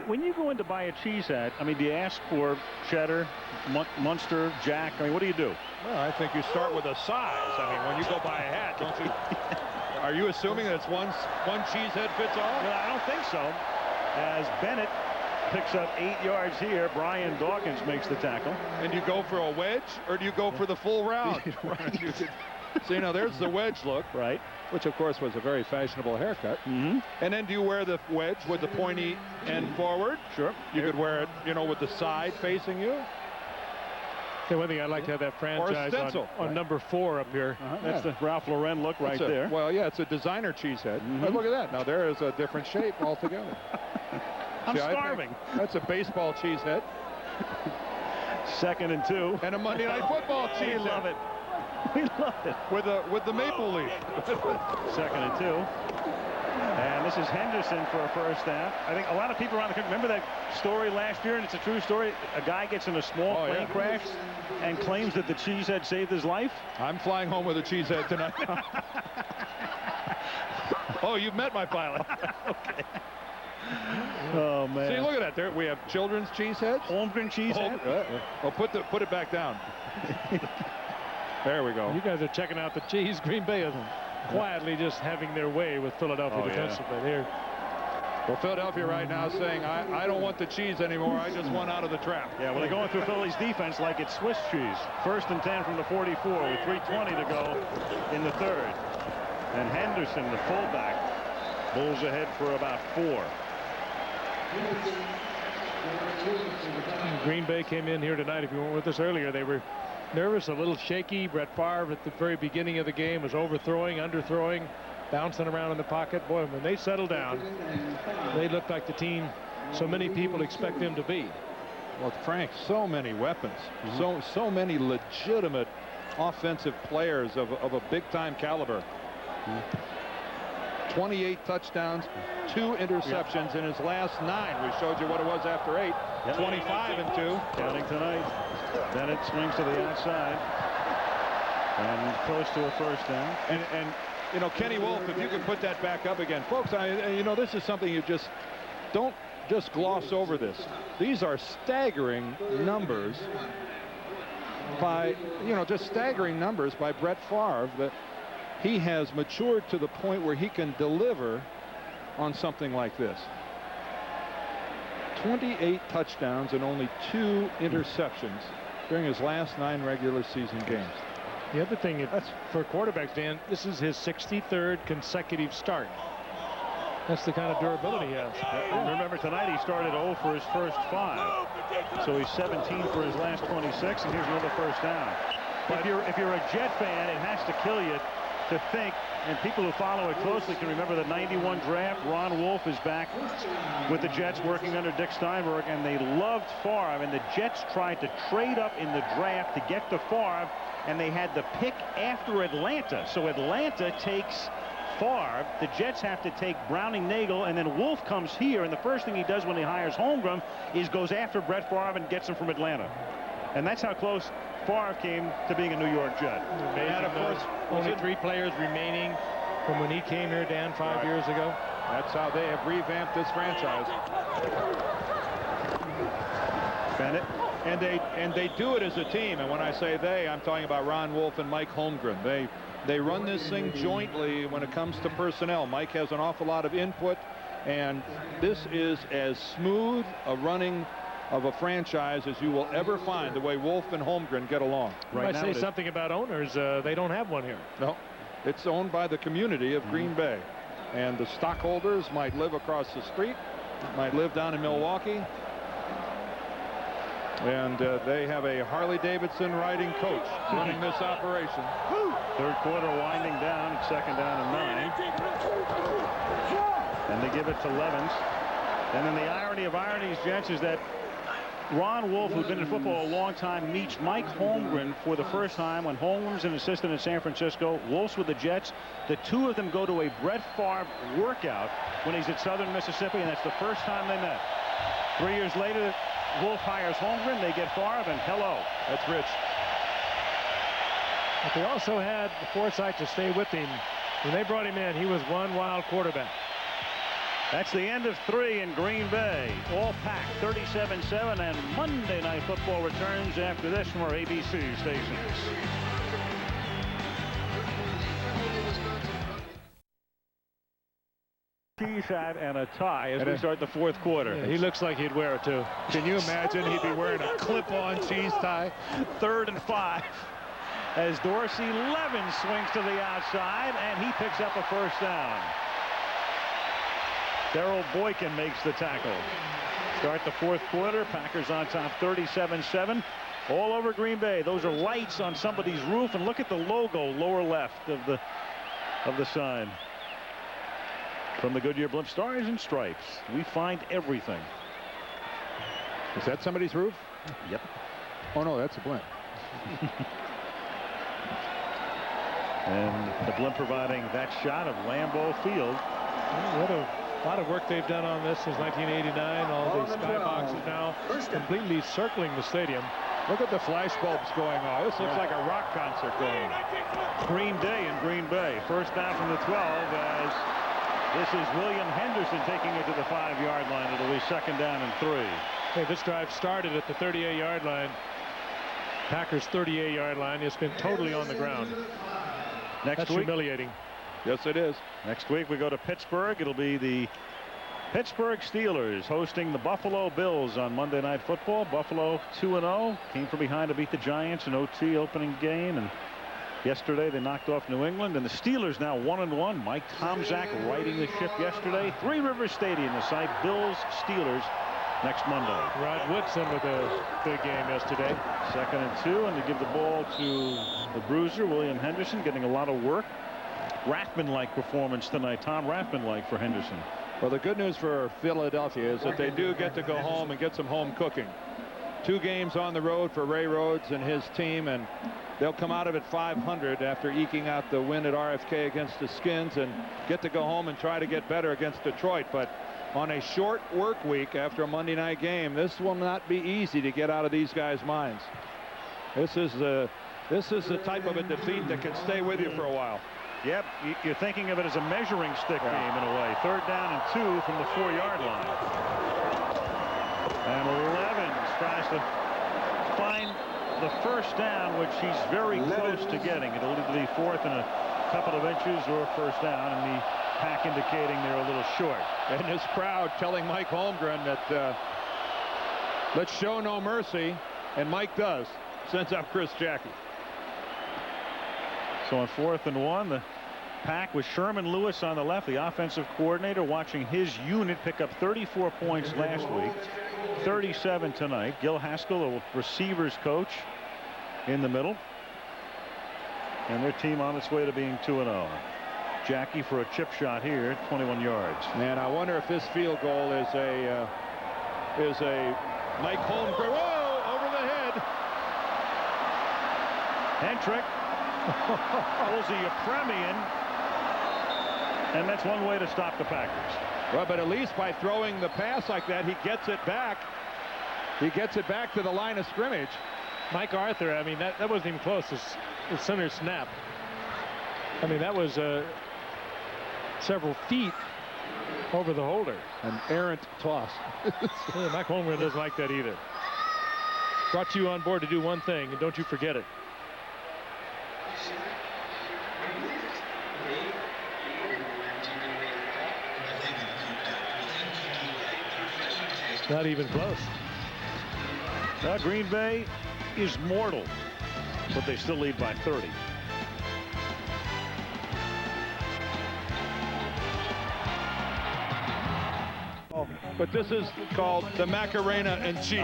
When you go in to buy a cheese hat, I mean, do you ask for cheddar, Munster, Jack? I mean, what do you do? Well, I think you start with a size. I mean, when you go buy a hat, don't you? Are you assuming that it's one cheese head fits all? Well, I don't think so. As Bennett picks up 8 yards here, Brian Dawkins makes the tackle. And you go for a wedge, or do you go for the full round? Right. So, you know, there's the wedge look, Right. which of course was a very fashionable haircut. And then do you wear the wedge with the pointy end forward? Sure. You could wear it, you know, with the side facing you. The one thing I'd like to have that franchise stencil. on number 4 up here. That's the Ralph Lauren look right there. Well, yeah, it's a designer cheese head. But look at that. Now there is a different shape altogether. I'm See, I think starving. That's a baseball cheese head. 2nd and 2. And a Monday Night Football cheese We love head. it. We love it. With the maple leaf. 2nd and 2. And this is Henderson for a first down. I think a lot of people around the country remember that story last year, and it's a true story. A guy gets in a small plane crash and claims that the cheesehead saved his life. I'm flying home with a cheese head tonight. Oh, you've met my pilot. Okay. Oh man. See, look at that. There we have children's cheese heads. Holmgren cheesehead. Oh, put it back down. There we go. You guys are checking out the cheese. Green Bay is quietly just having their way with Philadelphia defensively here. Well, Philadelphia right now saying, I don't want the cheese anymore. I just want out of the trap. Yeah, well, they're going through Philly's defense like it's Swiss cheese. 1st and 10 from the 44 with 3:20 to go in the third. And Henderson, the fullback, pulls ahead for about 4. Green Bay came in here tonight. If you weren't with us earlier, they were nervous, a little shaky. Brett Favre at the very beginning of the game was overthrowing, underthrowing, bouncing around in the pocket. Boy, when they settled down, they looked like the team so many people expect them to be. Well, Frank, so many weapons, so many legitimate offensive players of a big-time caliber. 28 touchdowns, 2 interceptions in his last 9. We showed you what it was after 8. 25 and 2. Counting tonight. Bennett swings to the outside and close to a first down. And you know, Kenny Wolf, if you can put that back up again, folks. You know, this is something you just don't gloss over this. These are staggering numbers by, you know, just staggering numbers by Brett Favre, that he has matured to the point where he can deliver on something like this. 28 touchdowns and only 2 interceptions during his last 9 regular season games. The other thing, for quarterbacks, Dan, this is his 63rd consecutive start. That's the kind of durability he has. And remember, tonight he started 0 for his first 5. So he's 17 for his last 26, and here's another first down. But if you're a Jet fan, it has to kill you to think, and people who follow it closely can remember the 91 draft. Ron Wolf is back with the Jets working under Dick Steinberg, and they loved Favre, and the Jets tried to trade up in the draft to get to Favre, and they had the pick after Atlanta. So Atlanta takes Favre. The Jets have to take Browning Nagel, and then Wolf comes here, and the first thing he does when he hires Holmgren is goes after Brett Favre and gets him from Atlanta. And that's how close Favre came to being a New York Jet. And of course, only 3 players remaining from when he came here, Dan, 5 years ago. That's how they have revamped this franchise. Bennett. And they do it as a team. And when I say they, I'm talking about Ron Wolf and Mike Holmgren. They run this thing jointly when it comes to personnel. Mike has an awful lot of input, and this is as smooth a running of a franchise as you will ever find, the way Wolf and Holmgren get along. You might say something about owners. They don't have one here. No, it's owned by the community of Green Bay. and the stockholders might live across the street, might live down in Milwaukee. And they have a Harley-Davidson riding coach running this operation. Third quarter winding down. It's 2nd down and 9. And they give it to Levens. And then the irony of ironies, gents, is that Ron Wolf, who's been in football a long time, meets Mike Holmgren for the first time when Holmgren's an assistant in San Francisco. Wolf's with the Jets. The two of them go to a Brett Favre workout when he's at Southern Mississippi, and that's the first time they met. 3 years later, Wolf hires Holmgren. They get Favre, and hello. That's Rich. But they also had the foresight to stay with him. When they brought him in, he was one wild quarterback. That's the end of 3 in Green Bay. All packed, 37-7, and Monday Night Football returns after this from our ABC stations. Cheese hat and a tie as we start the fourth quarter. Yeah, he looks like he'd wear it too. Can you imagine he'd be wearing a clip-on cheese tie? 3rd and 5 as Dorsey Levens swings to the outside, and he picks up a first down. Darrell Boykin makes the tackle. Start the fourth quarter. Packers on top 37-7. All over Green Bay. Those are lights on somebody's roof, and look at the logo lower left of the sign. From the Goodyear Blimp, Stars and Stripes. We find everything. Is that somebody's roof? Yep. Oh no, that's a blimp. And the blimp providing that shot of Lambeau Field. What a lot of work they've done on this since 1989. All the skyboxes now completely circling the stadium. Look at the flash bulbs going on. This looks like a rock concert going on. Green Day in Green Bay. First down from the 12 as this is William Henderson taking it to the 5-yard line. It'll be 2nd down and 3. Hey, this drive started at the 38-yard line. Packers 38-yard line. It's been totally on the ground. That's humiliating. Yes, it is. Next week we go to Pittsburgh. It'll be the Pittsburgh Steelers hosting the Buffalo Bills on Monday Night Football. Buffalo 2-0. Came from behind to beat the Giants in OT opening game. And yesterday they knocked off New England. And the Steelers now 1-1. Mike Tomczak riding the ship yesterday. Three Rivers Stadium, the site. Bills, Steelers next Monday. Rod Woodson with a big game yesterday. 2nd and 2. And to give the ball to the bruiser, William Henderson, getting a lot of work. Rathman-like performance tonight. Tom Rathman-like for Henderson. Well, the good news for Philadelphia is that they do get to go home and get some home cooking. 2 games on the road for Ray Rhodes and his team, and they'll come out of it 500 after eking out the win at RFK against the Skins and get to go home and try to get better against Detroit. But on a short work week after a Monday night game, this will not be easy to get out of these guys' minds. This is the type of a defeat that can stay with you for a while. Yep, you're thinking of it as a measuring stick game in a way. 3rd down and 2 from the 4-yard line. And Levens tries to find the first down, which he's very close to getting. It'll either be 4th and a couple of inches or first down, and the Pack indicating they're a little short. And this crowd telling Mike Holmgren that let's show no mercy, and Mike does. Sends up Chris Jackie. So on 4th and 1, the Pack with Sherman Lewis on the left, the offensive coordinator, watching his unit pick up 34 points last week, 37 tonight. Gil Haskell, the receivers coach, in the middle. And their team on its way to being 2-0. Jackie for a chip shot here, 21 yards. And I wonder if this field goal is a Mike Holmgren. Whoa, over the head. Hentrick pulls the Yepremian, and that's one way to stop the Packers. Well, but at least by throwing the pass like that, he gets it back. He gets it back to the line of scrimmage. Mike Arthur, I mean, that wasn't even close. It's center snap. I mean, that was several feet over the holder. An errant toss. Yeah, Mike Holmgren doesn't like that either. Brought you on board to do one thing, and don't you forget it. Not even close. Green Bay is mortal, but they still lead by 30. but this is called the Macarena and cheese.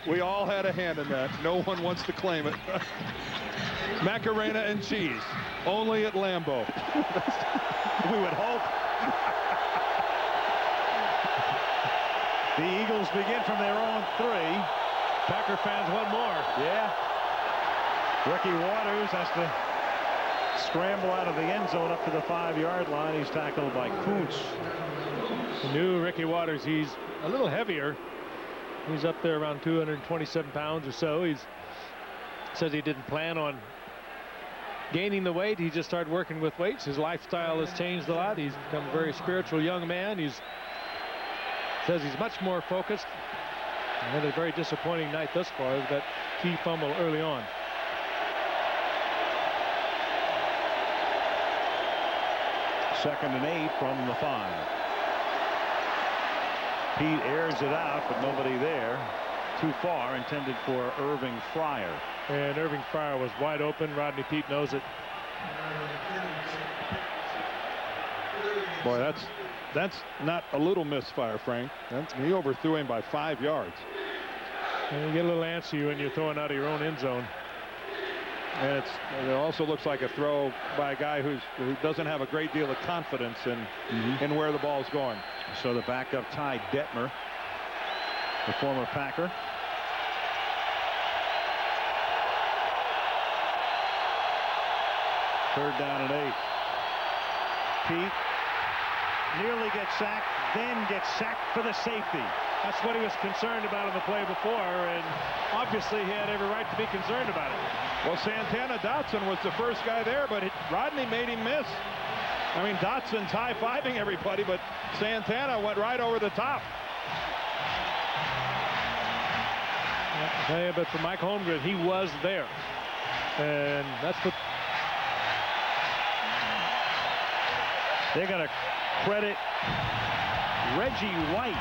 We all had a hand in that. No one wants to claim it. Macarena and cheese, only at Lambeau. We would hope. The Eagles begin from their own 3. Packer fans want more. Yeah. Ricky Waters has to scramble out of the end zone up to the 5-yard line. He's tackled by Kuntz. The new Ricky Waters, he's a little heavier. He's up there around 227 pounds or so. He says he didn't plan on gaining the weight. He just started working with weights. His lifestyle has changed a lot. He's become a very spiritual young man. Says he's much more focused. And had a very disappointing night thus far. That key fumble early on. Second and 8 from the 5. Pete airs it out, but nobody there. Too far, intended for Irving Fryer. And Irving Fryer was wide open. Rodney Peete knows it. Boy, that's not a little misfire, Frank. He overthrew him by 5 yards. And you get a little antsy when you're throwing out of your own end zone. And it also looks like a throw by a guy who doesn't have a great deal of confidence in where the ball's going. So the backup Ty Detmer, the former Packer. Third down and 8. Pete nearly gets sacked, then gets sacked for the safety. That's what he was concerned about in the play before, and obviously he had every right to be concerned about it. Well, Santana Dotson was the first guy there, but Rodney made him miss. I mean, Dotson's high-fiving everybody, but Santana went right over the top. Yeah, but for Mike Holmgren, he was there. And that's what they're going to credit Reggie White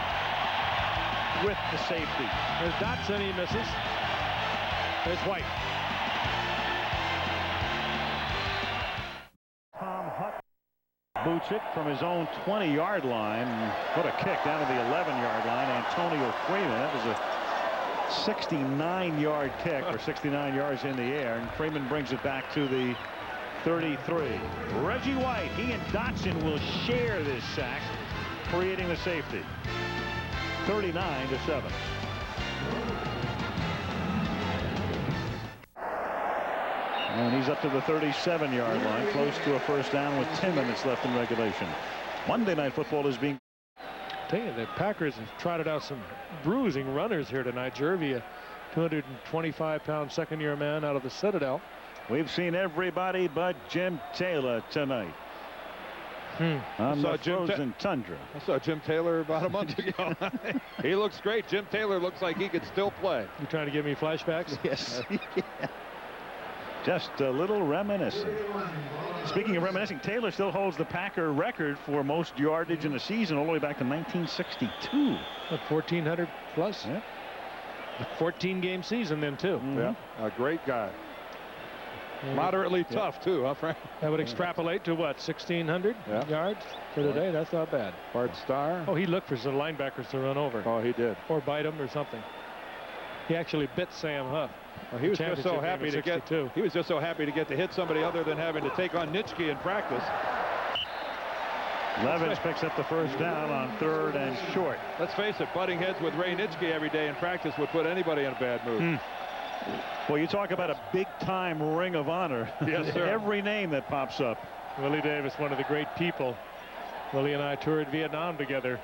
with the safety. There's Dotson, he misses. There's White. Tom Hutt boots it from his own 20-yard line. What a kick down to the 11-yard line. Antonio Freeman. That was a 69-yard kick, or 69 yards in the air, and Freeman brings it back to the 33. Reggie White, he and Dotson will share this sack, creating the safety. 39-7. And he's up to the 37-yard line, close to a first down with 10 minutes left in regulation. Monday Night Football is being... I tell you, the Packers have trotted out some bruising runners here tonight. Jervy, a 225-pound second-year man out of the Citadel. We've seen everybody but Jim Taylor tonight. On the frozen tundra. I saw Jim Taylor about a month ago. He looks great. Jim Taylor looks like he could still play. You trying to give me flashbacks? Yes. Just a little reminiscing. Speaking of reminiscing, Taylor still holds the Packer record for most yardage in a season all the way back to 1962. 1,400 plus. Yeah. 14-game season then, too. Yeah, a great guy. Moderately tough, too, huh, Frank? That would extrapolate to what, 1,600 yards for the day? That's not bad. Bart Starr. Oh, he looked for some linebackers to run over. Oh, he did. Or bite him or something. He actually bit Sam Huff. Well, he was just so happy to get. He was just so happy to get to hit somebody other than having to take on Nitschke in practice. Levins picks up the first down on 3rd and short. Let's face it, butting heads with Ray Nitschke every day in practice would put anybody in a bad mood. Well, you talk about a big-time Ring of Honor. Yes, sir. Every name that pops up. Willie Davis, one of the great people. Willie and I toured Vietnam together.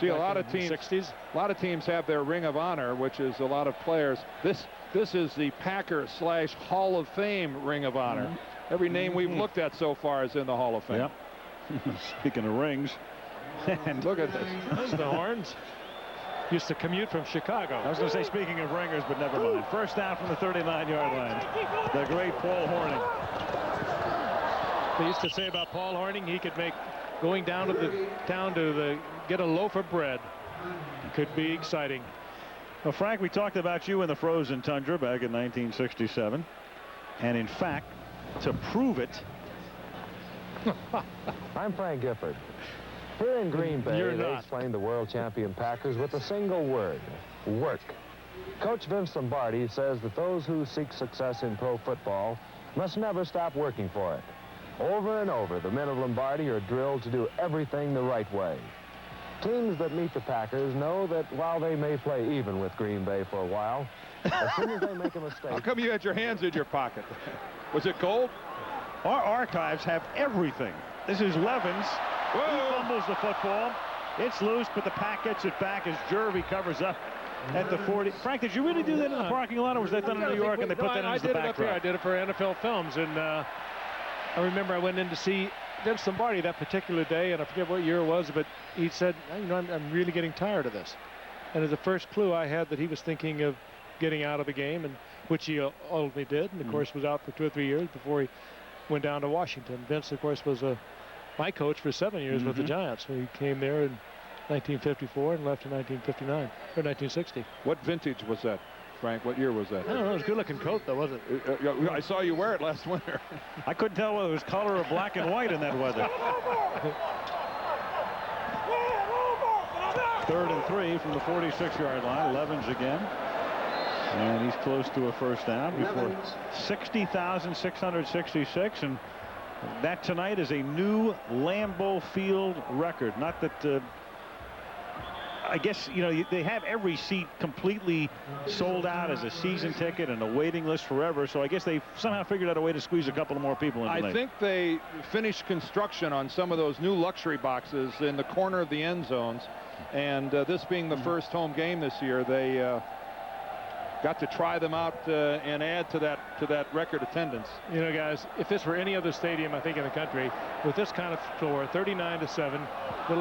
See, a lot of teams. 60s. A lot of teams have their Ring of Honor, which is a lot of players. This is the Packer/Hall of Fame Ring of Honor. Every name we've looked at so far is in the Hall of Fame. Yep. Speaking of rings, and look at this. Those are the horns. Used to commute from Chicago. I was going to say, speaking of ringers, but never mind. First down from the 39-yard line. The great Paul Hornung. They used to say about Paul Hornung, he could make going down to the town to get a loaf of bread. Could be exciting. Well, Frank, we talked about you in the frozen tundra back in 1967. And in fact, to prove it, I'm Frank Gifford. Here in Green Bay, You're they not. explained the world champion Packers with a single word: work. Coach Vince Lombardi says that those who seek success in pro football must never stop working for it. Over and over, the men of Lombardi are drilled to do everything the right way. Teams that meet the Packers know that while they may play even with Green Bay for a while, as soon as they make a mistake... How come you had your hands in your pocket? Was it cold? Our archives have everything. This is Levens. He fumbles the football. It's loose, but the Pack gets it back as Jervy covers up at the 40. Frank, did you really do that in the parking lot, or was that done in New York and they put that into the backdrop? I did it for NFL Films, and I remember I went in to see Vince Lombardi that particular day, and I forget what year it was, but he said, you know, I'm really getting tired of this. And as the first clue I had that he was thinking of getting out of the game, and which he ultimately did, and of course was out for 2 or 3 years before he went down to Washington. Vince, of course, was my coach for 7 years with the Giants. He came there in 1954 and left in 1959 or 1960. What vintage was that, Frank? What year was that? I don't know. It was a good-looking coat, though, wasn't it? I saw you wear it last winter. I couldn't tell whether it was color or black and white in that weather. 3rd and 3 from the 46-yard line. Levens again. And he's close to a first down before 60,666. And that tonight is a new Lambeau Field record. Not that I guess, you know, they have every seat completely sold out as a season ticket and a waiting list forever. So I guess they somehow figured out a way to squeeze a couple of more people in tonight. I think they finished construction on some of those new luxury boxes in the corner of the end zones. And this being the first home game this year, they got to try them out and add to that record attendance. You know, guys, if this were any other stadium, I think, in the country, with this kind of score, 39-7, a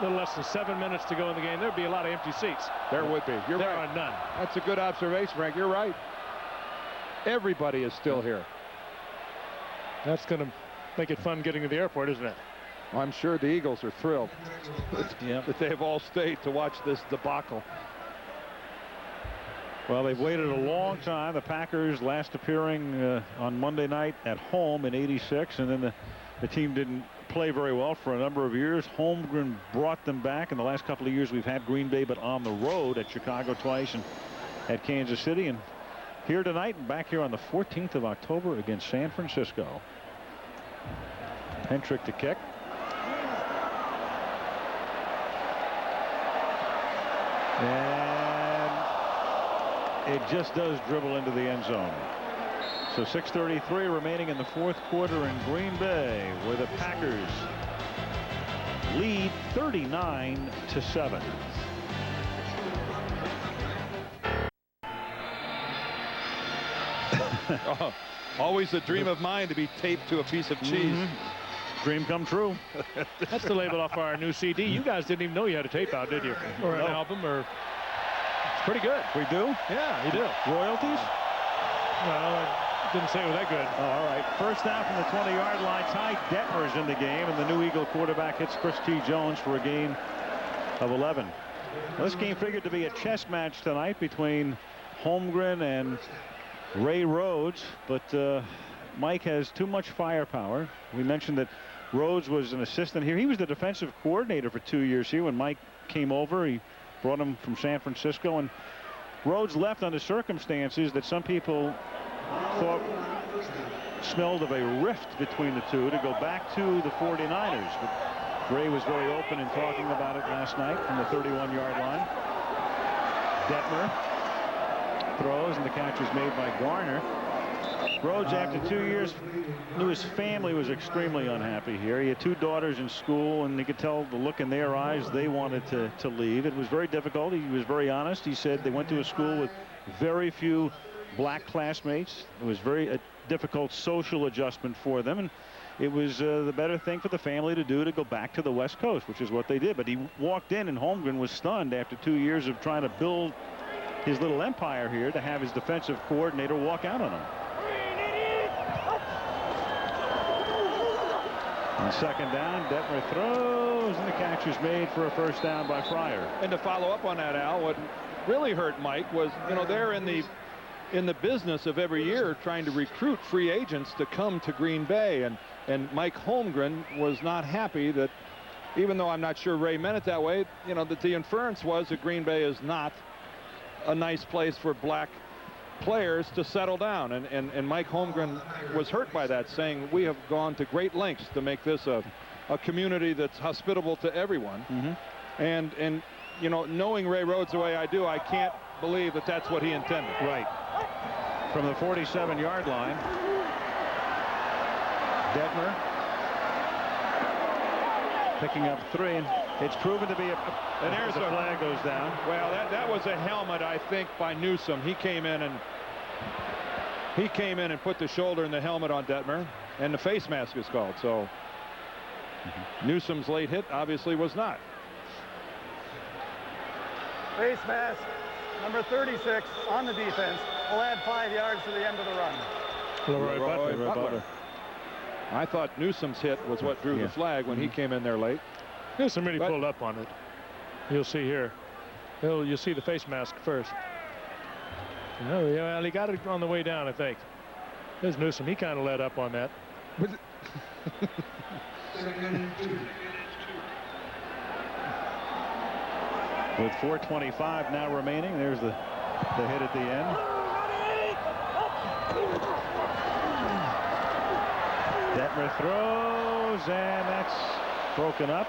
little less than 7 minutes to go in the game, there'd be a lot of empty seats. There would be. You're there right. are none. That's a good observation, Frank. You're right. Everybody is still here. That's going to make it fun getting to the airport, isn't it? I'm sure the Eagles are thrilled that they have all stayed to watch this debacle. Well, they've waited a long time. The Packers last appearing on Monday night at home in '86, and then the team didn't play very well for a number of years. Holmgren brought them back. In the last couple of years, we've had Green Bay, but on the road at Chicago twice and at Kansas City. And here tonight and back here on the 14th of October against San Francisco. Hentrick to kick. And it just does dribble into the end zone. So 6:33 remaining in the fourth quarter in Green Bay, where the Packers lead 39-7. Oh, always a dream of mine to be taped to a piece of cheese. Dream come true. That's the label off our new CD. You guys didn't even know you had a tape out, did you? Or an album, or... It's pretty good. We do? Yeah, you do. Royalties? Well, I didn't say it was that good. Oh, all right. First down from the 20-yard line. Ty Detmer's in the game, and the new Eagle quarterback hits Chris T. Jones for a gain of 11. Well, this game figured to be a chess match tonight between Holmgren and Ray Rhodes, but Mike has too much firepower. We mentioned that Rhodes was an assistant here. He was the defensive coordinator for 2 years here when Mike came over. He brought him from San Francisco, and Rhodes left under circumstances that some people thought smelled of a rift between the two to go back to the 49ers. But Ray was very open in talking about it last night from the 31-yard line. Detmer throws, and the catch is made by Garner. Rhodes, after 2 years, knew his family was extremely unhappy here. He had 2 daughters in school, and you could tell the look in their eyes. They wanted to leave. It was very difficult. He was very honest. He said they went to a school with very few black classmates. It was a difficult social adjustment for them, and it was the better thing for the family to do to go back to the West Coast, which is what they did. But he walked in, and Holmgren was stunned after 2 years of trying to build his little empire here to have his defensive coordinator walk out on him. On second down, Detmer throws, and the catch is made for a first down by Fryer. And to follow up on that, Al, what really hurt Mike was, you know, they're in the in the business of every year trying to recruit free agents to come to Green Bay, and Mike Holmgren was not happy that, even though I'm not sure Ray meant it that way, you know, that the inference was that Green Bay is not a nice place for black players to settle down, and Mike Holmgren was hurt by that, saying we have gone to great lengths to make this a community that's hospitable to everyone. And you know, knowing Ray Rhodes the way I do, I can't believe that that's what he intended. Right. From the 47-yard line, Detmer picking up 3, and it's proven to be a flag goes down. Well, that was a helmet, I think, by Newsome. He came in and put the shoulder and the helmet on Detmer, and the face mask is called. So Newsome's late hit obviously was not. Face mask, number 36 on the defense, will add 5 yards to the end of the run. Leroy Butler. I thought Newsome's hit was what drew the flag when he came in there late. Newsome really pulled up on it. You'll see here. You'll see the face mask first. Well, he got it on the way down, I think. There's Newsome. He kind of let up on that. With 4:25 now remaining, there's the hit at the end. Detmer throws, and that's broken up.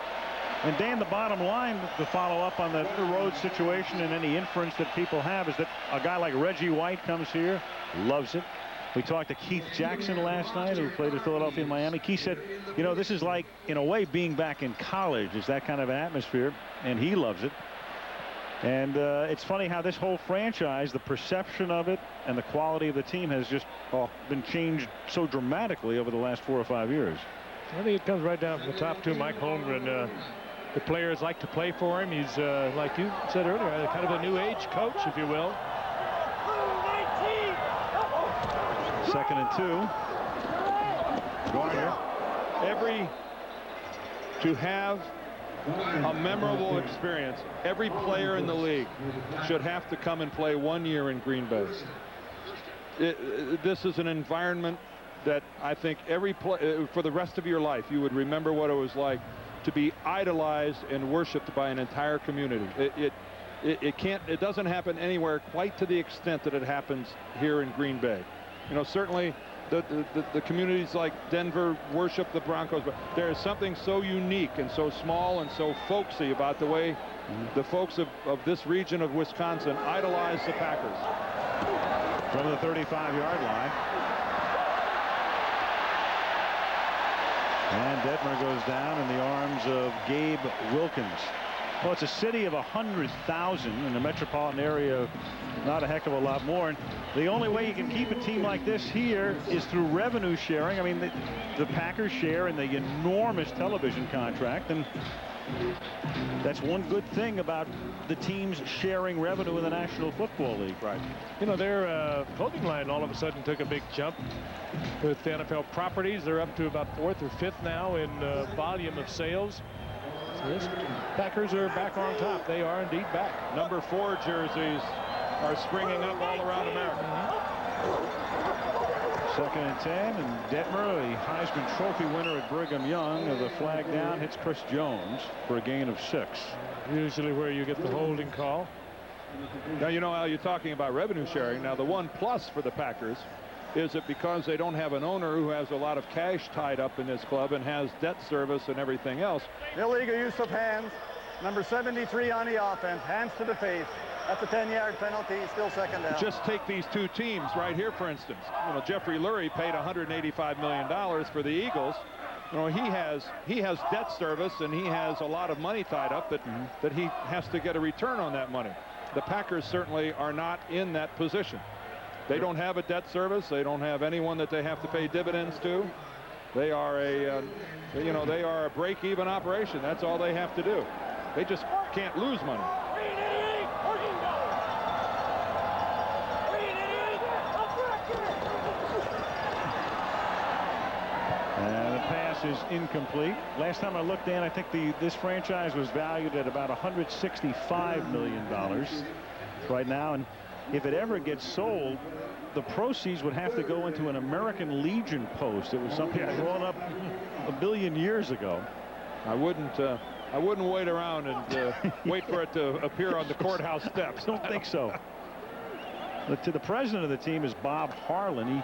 And Dan, the bottom line to follow up on the Rhodes situation and any inference that people have is that a guy like Reggie White comes here, loves it. We talked to Keith Jackson last night, who played at Philadelphia and Miami. Keith said, you know, this is like, in a way, being back in college. It's that kind of atmosphere, and he loves it. And it's funny how this whole franchise, the perception of it and the quality of the team has just been changed so dramatically over the last 4 or 5 years. I think it comes right down from the top to Mike Holmgren. The players like to play for him. He's, like you said earlier, kind of a new age coach, if you will. 2nd and 2. Garner. To have a memorable experience, every player in the league should have to come and play 1 year in Green Bay. This is an environment that I think for the rest of your life, you would remember what it was like to be idolized and worshipped by an entire community. It doesn't happen anywhere quite to the extent that it happens here in Green Bay. You know, certainly the communities like Denver worship the Broncos, but there is something so unique and so small and so folksy about the way the folks of this region of Wisconsin idolize the Packers. From the 35-yard line. And Detmer goes down in the arms of Gabe Wilkins. Well, it's a city of 100,000 in the metropolitan area, not a heck of a lot more. And the only way you can keep a team like this here is through revenue sharing. I mean, the Packers share in the enormous television contract, and that's one good thing about the teams sharing revenue in the National Football League. Right. You know, their clothing line all of a sudden took a big jump with the NFL properties. They're up to about 4th or 5th now in volume of sales. So Packers are back on top. They are indeed back. Number 4 jerseys are springing up all around America. 2nd and 10, and Detmer, the Heisman Trophy winner at Brigham Young, the flag down, hits Chris Jones for a gain of 6. Usually where you get the holding call. Now, you know, Al, you're talking about revenue sharing. Now, the one plus for the Packers is that because they don't have an owner who has a lot of cash tied up in this club and has debt service and everything else. Illegal use of hands. Number 73 on the offense. Hands to the face. That's a 10-yard penalty. Still 2nd down. Just take these 2 teams right here, for instance. You know, Jeffrey Lurie paid $185 million for the Eagles. You know, he has debt service, and he has a lot of money tied up that he has to get a return on that money. The Packers certainly are not in that position. They don't have a debt service. They don't have anyone that they have to pay dividends to. They are they are a break-even operation. That's all they have to do. They just can't lose money. And the pass is incomplete. Last time I looked, Dan, I think this franchise was valued at about $165 million right now. And if it ever gets sold, the proceeds would have to go into an American Legion post. It was something drawn up a billion years ago. I wouldn't wait around and wait for it to appear on the courthouse steps. Don't think so. To the president of the team is Bob Harlan. He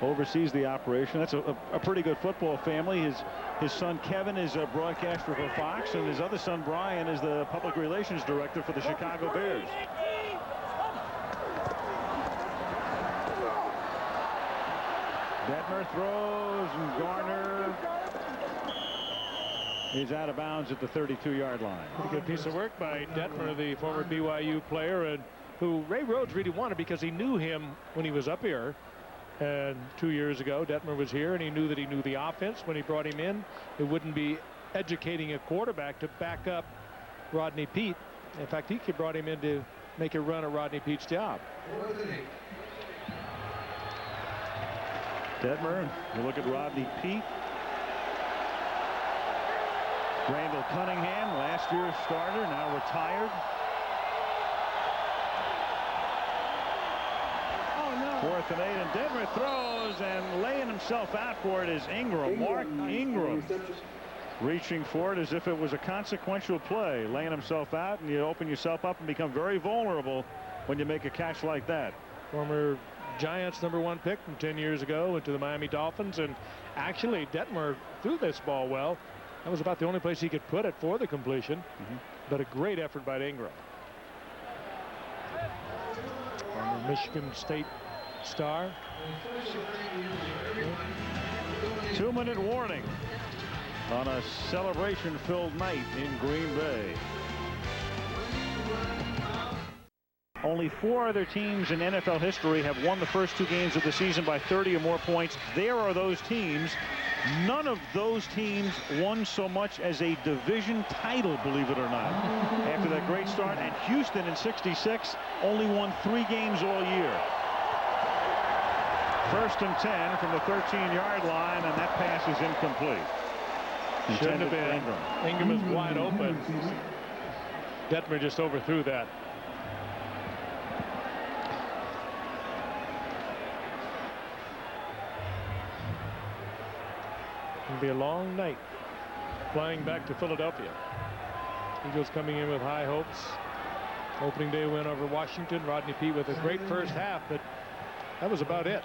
oversees the operation. That's a pretty good football family. His son Kevin is a broadcaster for Fox, and his other son Brian is the public relations director for the Chicago Bears. Detmer throws, and Garner is out of bounds at the 32-yard line. Pretty good piece of work by Detmer, the former BYU player, and who Ray Rhodes really wanted because he knew him when he was up here. And 2 years ago, Detmer was here, and he knew the offense when he brought him in. It wouldn't be educating a quarterback to back up Rodney Peete. In fact, he brought him in to make a run at Rodney Peete's job. Detmer, you look at Rodney Peete. Randall Cunningham, last year's starter, now retired. Fourth and 8, and Detmer throws, and laying himself out for it is Ingram. Mark Ingram reaching for it as if it was a consequential play, laying himself out, and you open yourself up and become very vulnerable when you make a catch like that. Former Giants #1 pick from 10 years ago, went to the Miami Dolphins, and actually Detmer threw this ball well. That was about the only place he could put it for the completion, but a great effort by Ingram. Former Michigan State star. 2-minute warning on a celebration-filled night in Green Bay. Only 4 other teams in NFL history have won the first 2 games of the season by 30 or more points. There are those teams. None of those teams won so much as a division title, believe it or not. After that great start, and Houston in '66 only won 3 games all year. First and 10 from the 13-yard line, and that pass is incomplete. Shouldn't have been. Ingram is wide open. Detmer just overthrew that. It'll be a long night flying back to Philadelphia. Eagles coming in with high hopes. Opening day win over Washington. Rodney Peete with a great first half, but that was about it.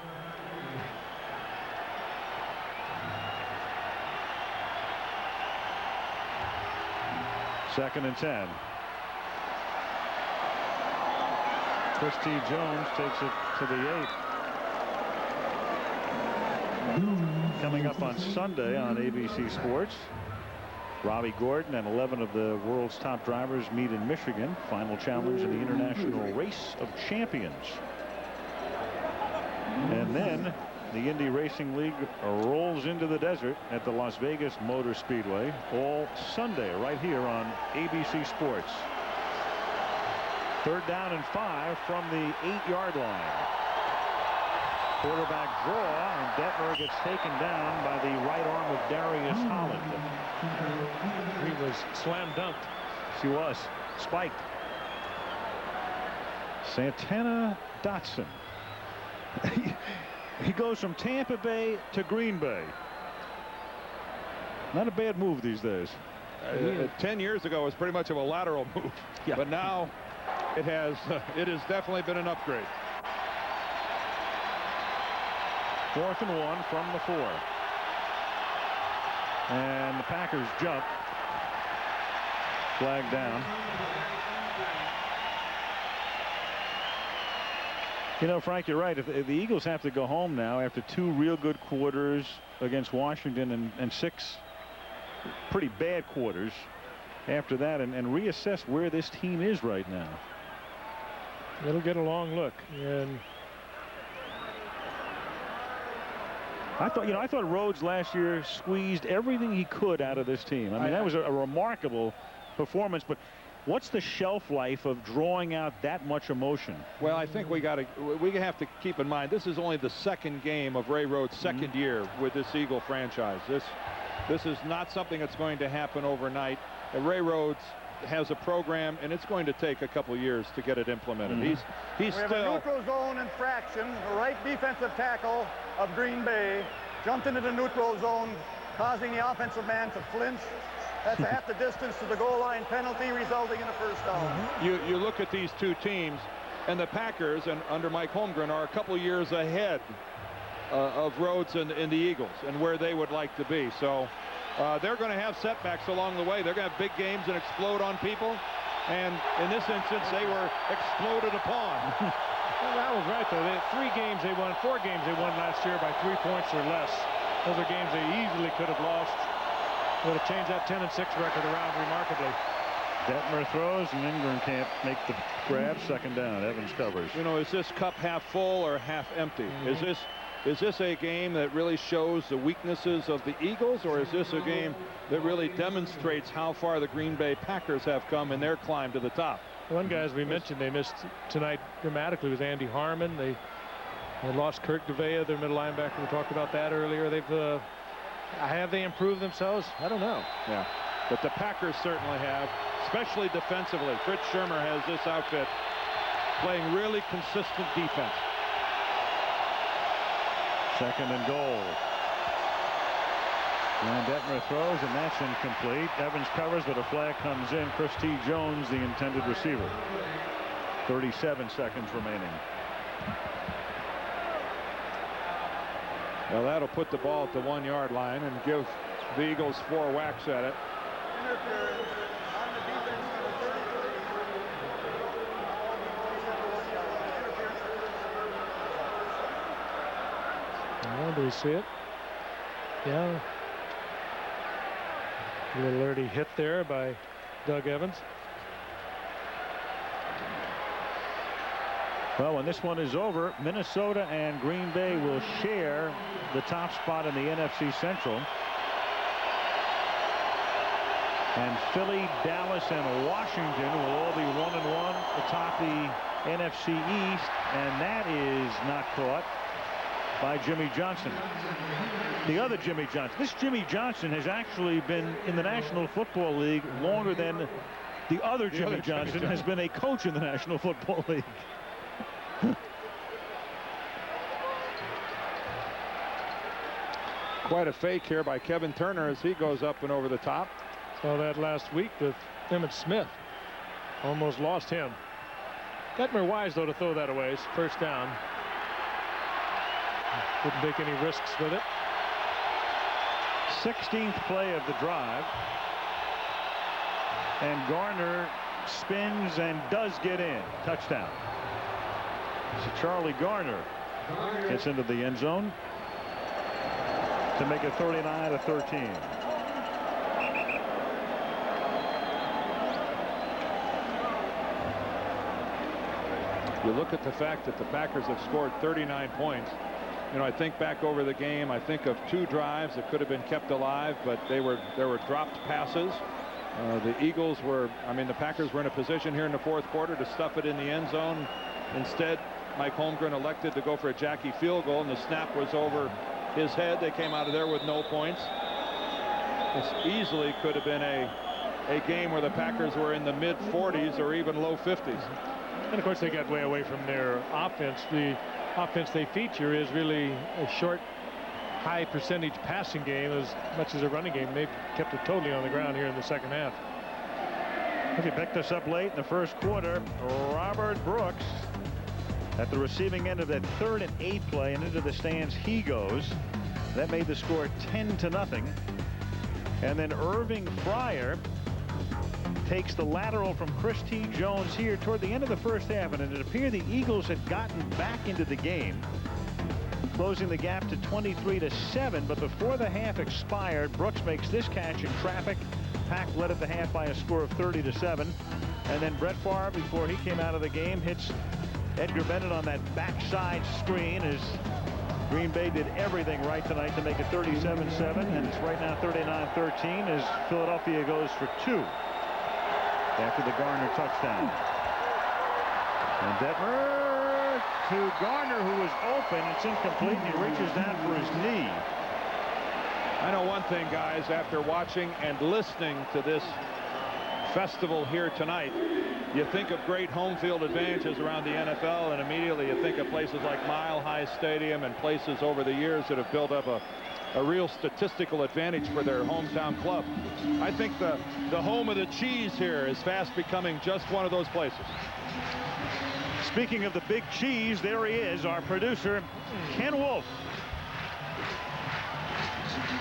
Second and 10. Christy Jones takes it to the 8. Coming up on Sunday on ABC Sports, Robbie Gordon and 11 of the world's top drivers meet in Michigan. Final challenge in the International Race of Champions. And then the Indy Racing League rolls into the desert at the Las Vegas Motor Speedway all Sunday right here on ABC Sports. 3rd down and 5 from the 8-yard line. Quarterback draw, and Detmer gets taken down by the right arm of Darius Holland. He was slam dunked. She was spiked. Santana Dotson. He goes from Tampa Bay to Green Bay. Not a bad move these days. 10 years ago it was pretty much of a lateral move, but now it has definitely been an upgrade. 4th and 1 from the 4. And the Packers jump. Flag down. You know, Frank, you're right. If the Eagles have to go home now after 2 real good quarters against Washington and 6 pretty bad quarters after that, and reassess where this team is right now. It'll get a long look. And I thought Rhodes last year squeezed everything he could out of this team. I mean, that was a remarkable performance, but what's the shelf life of drawing out that much emotion? Well, I think we have to keep in mind this is only the 2nd game of Ray Rhodes' 2nd year with this Eagle franchise. This is not something that's going to happen overnight. Ray Rhodes has a program, and it's going to take a couple years to get it implemented. He's We have a still neutral zone infraction. The right defensive tackle of Green Bay jumped into the neutral zone, causing the offensive man to flinch. That's half the distance to the goal line penalty, resulting in a first down. you look at these two teams, and the Packers and under Mike Holmgren are a couple years ahead of Rhodes and the Eagles and where they would like to be. So they're going to have setbacks along the way. They're going to have big games and explode on people. And in this instance, they were exploded upon. Well, that was right, though. They had 3 games they won, 4 games they won last year by 3 points or less. Those are games they easily could have lost. Would have changed that 10-6 record around remarkably. Detmer throws, and Ingram can't make the grab. Second down. Evans covers. You know, is this cup half full or half empty? Is this a game that really shows the weaknesses of the Eagles, or is this a game that really demonstrates how far the Green Bay Packers have come in their climb to the top? One guy, as we mentioned, they missed tonight dramatically was Andy Harmon. They lost Kirk DeVea, their middle linebacker. We talked about that earlier. Have they improved themselves? I don't know. Yeah, but the Packers certainly have, especially defensively. Fritz Shurmur has this outfit playing really consistent defense. Second and goal. And Detmer throws, and that's incomplete. Evans covers, but a flag comes in. Chris T. Jones, the intended receiver. 37 seconds remaining. Well, that'll put the ball at the 1-yard line and give the Eagles 4 whacks at it. Interference on the defense number 33. Oh, do we see it? Yeah. A little early hit there by Doug Evans. Well, when this one is over, Minnesota and Green Bay will share the top spot in the NFC Central. And Philly, Dallas, and Washington will all be 1-1 atop the NFC East, and that is not caught by Jimmy Johnson. The other Jimmy Johnson. This Jimmy Johnson has actually been in the National Football League longer than the other Jimmy Johnson has been a coach in the National Football League. Quite a fake here by Kevin Turner as he goes up and over the top. Saw that last week with Emmitt Smith. Almost lost him. Detmer wise, though, to throw that away. It's first down. Didn't take any risks with it. 16th play of the drive. And Garner spins and does get in. Touchdown. So Charlie Garner gets into the end zone to make it 39-13. You look at the fact that the Packers have scored 39 points. You know, I think back over the game, I think of 2 drives that could have been kept alive, but there were dropped passes. The Eagles were, the Packers were in a position here in the 4th quarter to stuff it in the end zone. Instead, Mike Holmgren elected to go for a Jackie field goal, and the snap was over his head. They came out of there with no points. This easily could have been a game where the Packers were in the mid-40s or even low 50s. And of course, they got way away from their offense. The offense they feature is really a short, high percentage passing game as much as a running game. They've kept it totally on the ground here in the second half. If you picked us up late in the first quarter, Robert Brooks at the receiving end of that 3rd and 8 play, and into the stands he goes. That made the score 10-0. And then Irving Fryer takes the lateral from Chris T. Jones here toward the end of the first half, and it appeared the Eagles had gotten back into the game, closing the gap to 23-7. But before the half expired, Brooks makes this catch in traffic. Pack led at the half by a score of 30-7. And then Brett Favre, before he came out of the game, hits Edgar Bennett on that backside screen as Green Bay did everything right tonight to make it 37-7, and it's right now 39-13 as Philadelphia goes for 2 after the Garner touchdown. And Detmer to Garner, who was open. It's incomplete, and he reaches down for his knee. I know one thing, guys, after watching and listening to this festival here tonight. You think of great home field advantages around the NFL, and immediately you think of places like Mile High Stadium and places over the years that have built up a real statistical advantage for their hometown club. I think the home of the cheese here is fast becoming just one of those places. Speaking of the big cheese, there he is, our producer, Ken Wolf.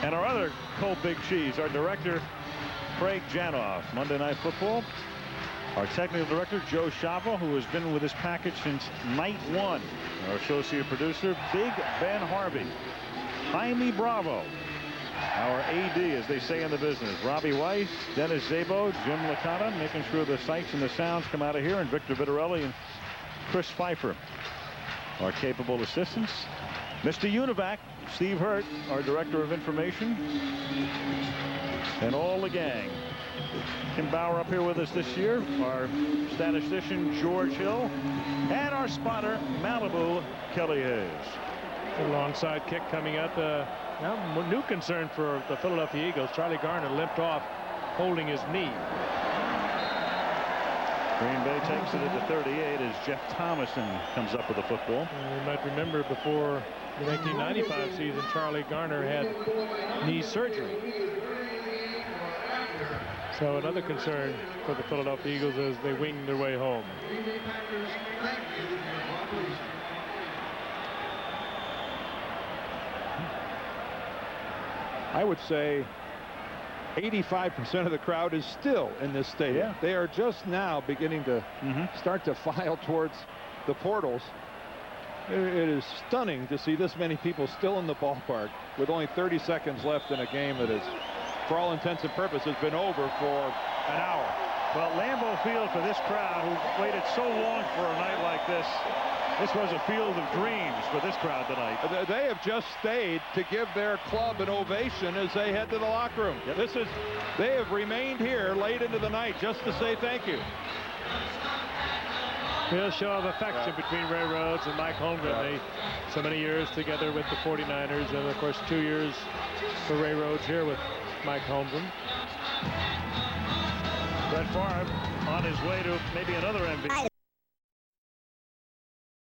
And our other co-big cheese, our director, Craig Janoff. Monday Night Football. Our technical director, Joe Shavo, who has been with this package since night one. Our associate producer, Big Ben Harvey. Jaime Bravo. Our AD, as they say in the business. Robbie Weiss, Dennis Zabo, Jim Licata, making sure the sights and the sounds come out of here. And Victor Vitarelli and Chris Pfeiffer, our capable assistants. Mr. Univac, Steve Hurt, our director of information. And all the gang. Kim Bauer up here with us this year, our statistician George Hill, and our spotter Malibu Kelly Hayes. A alongside kick coming up. Now new concern for the Philadelphia Eagles. Charlie Garner limped off holding his knee. Green Bay takes it at the 38 as Jeff Thomason comes up with the football. And you might remember before the 1995 season, Charlie Garner had knee surgery. So another concern for the Philadelphia Eagles as they wing their way home. I would say 85% of the crowd is still in this stadium. Yeah. They are just now beginning to start to file towards the portals. It is stunning to see this many people still in the ballpark with only 30 seconds left in a game that is, for all intents and purposes, been over for an hour. Well, Lambeau Field, for this crowd who waited so long for a night like this was a field of dreams for this crowd tonight. They have just stayed to give their club an ovation as they head to the locker room. Yep. They have remained here late into the night just to say thank you. Real show of affection between Ray Rhodes and Mike Holmgren. They so many years together with the 49ers, and of course 2 years for Ray Rhodes here with Mike Holmgren. Brett Favre on his way to maybe another MVP.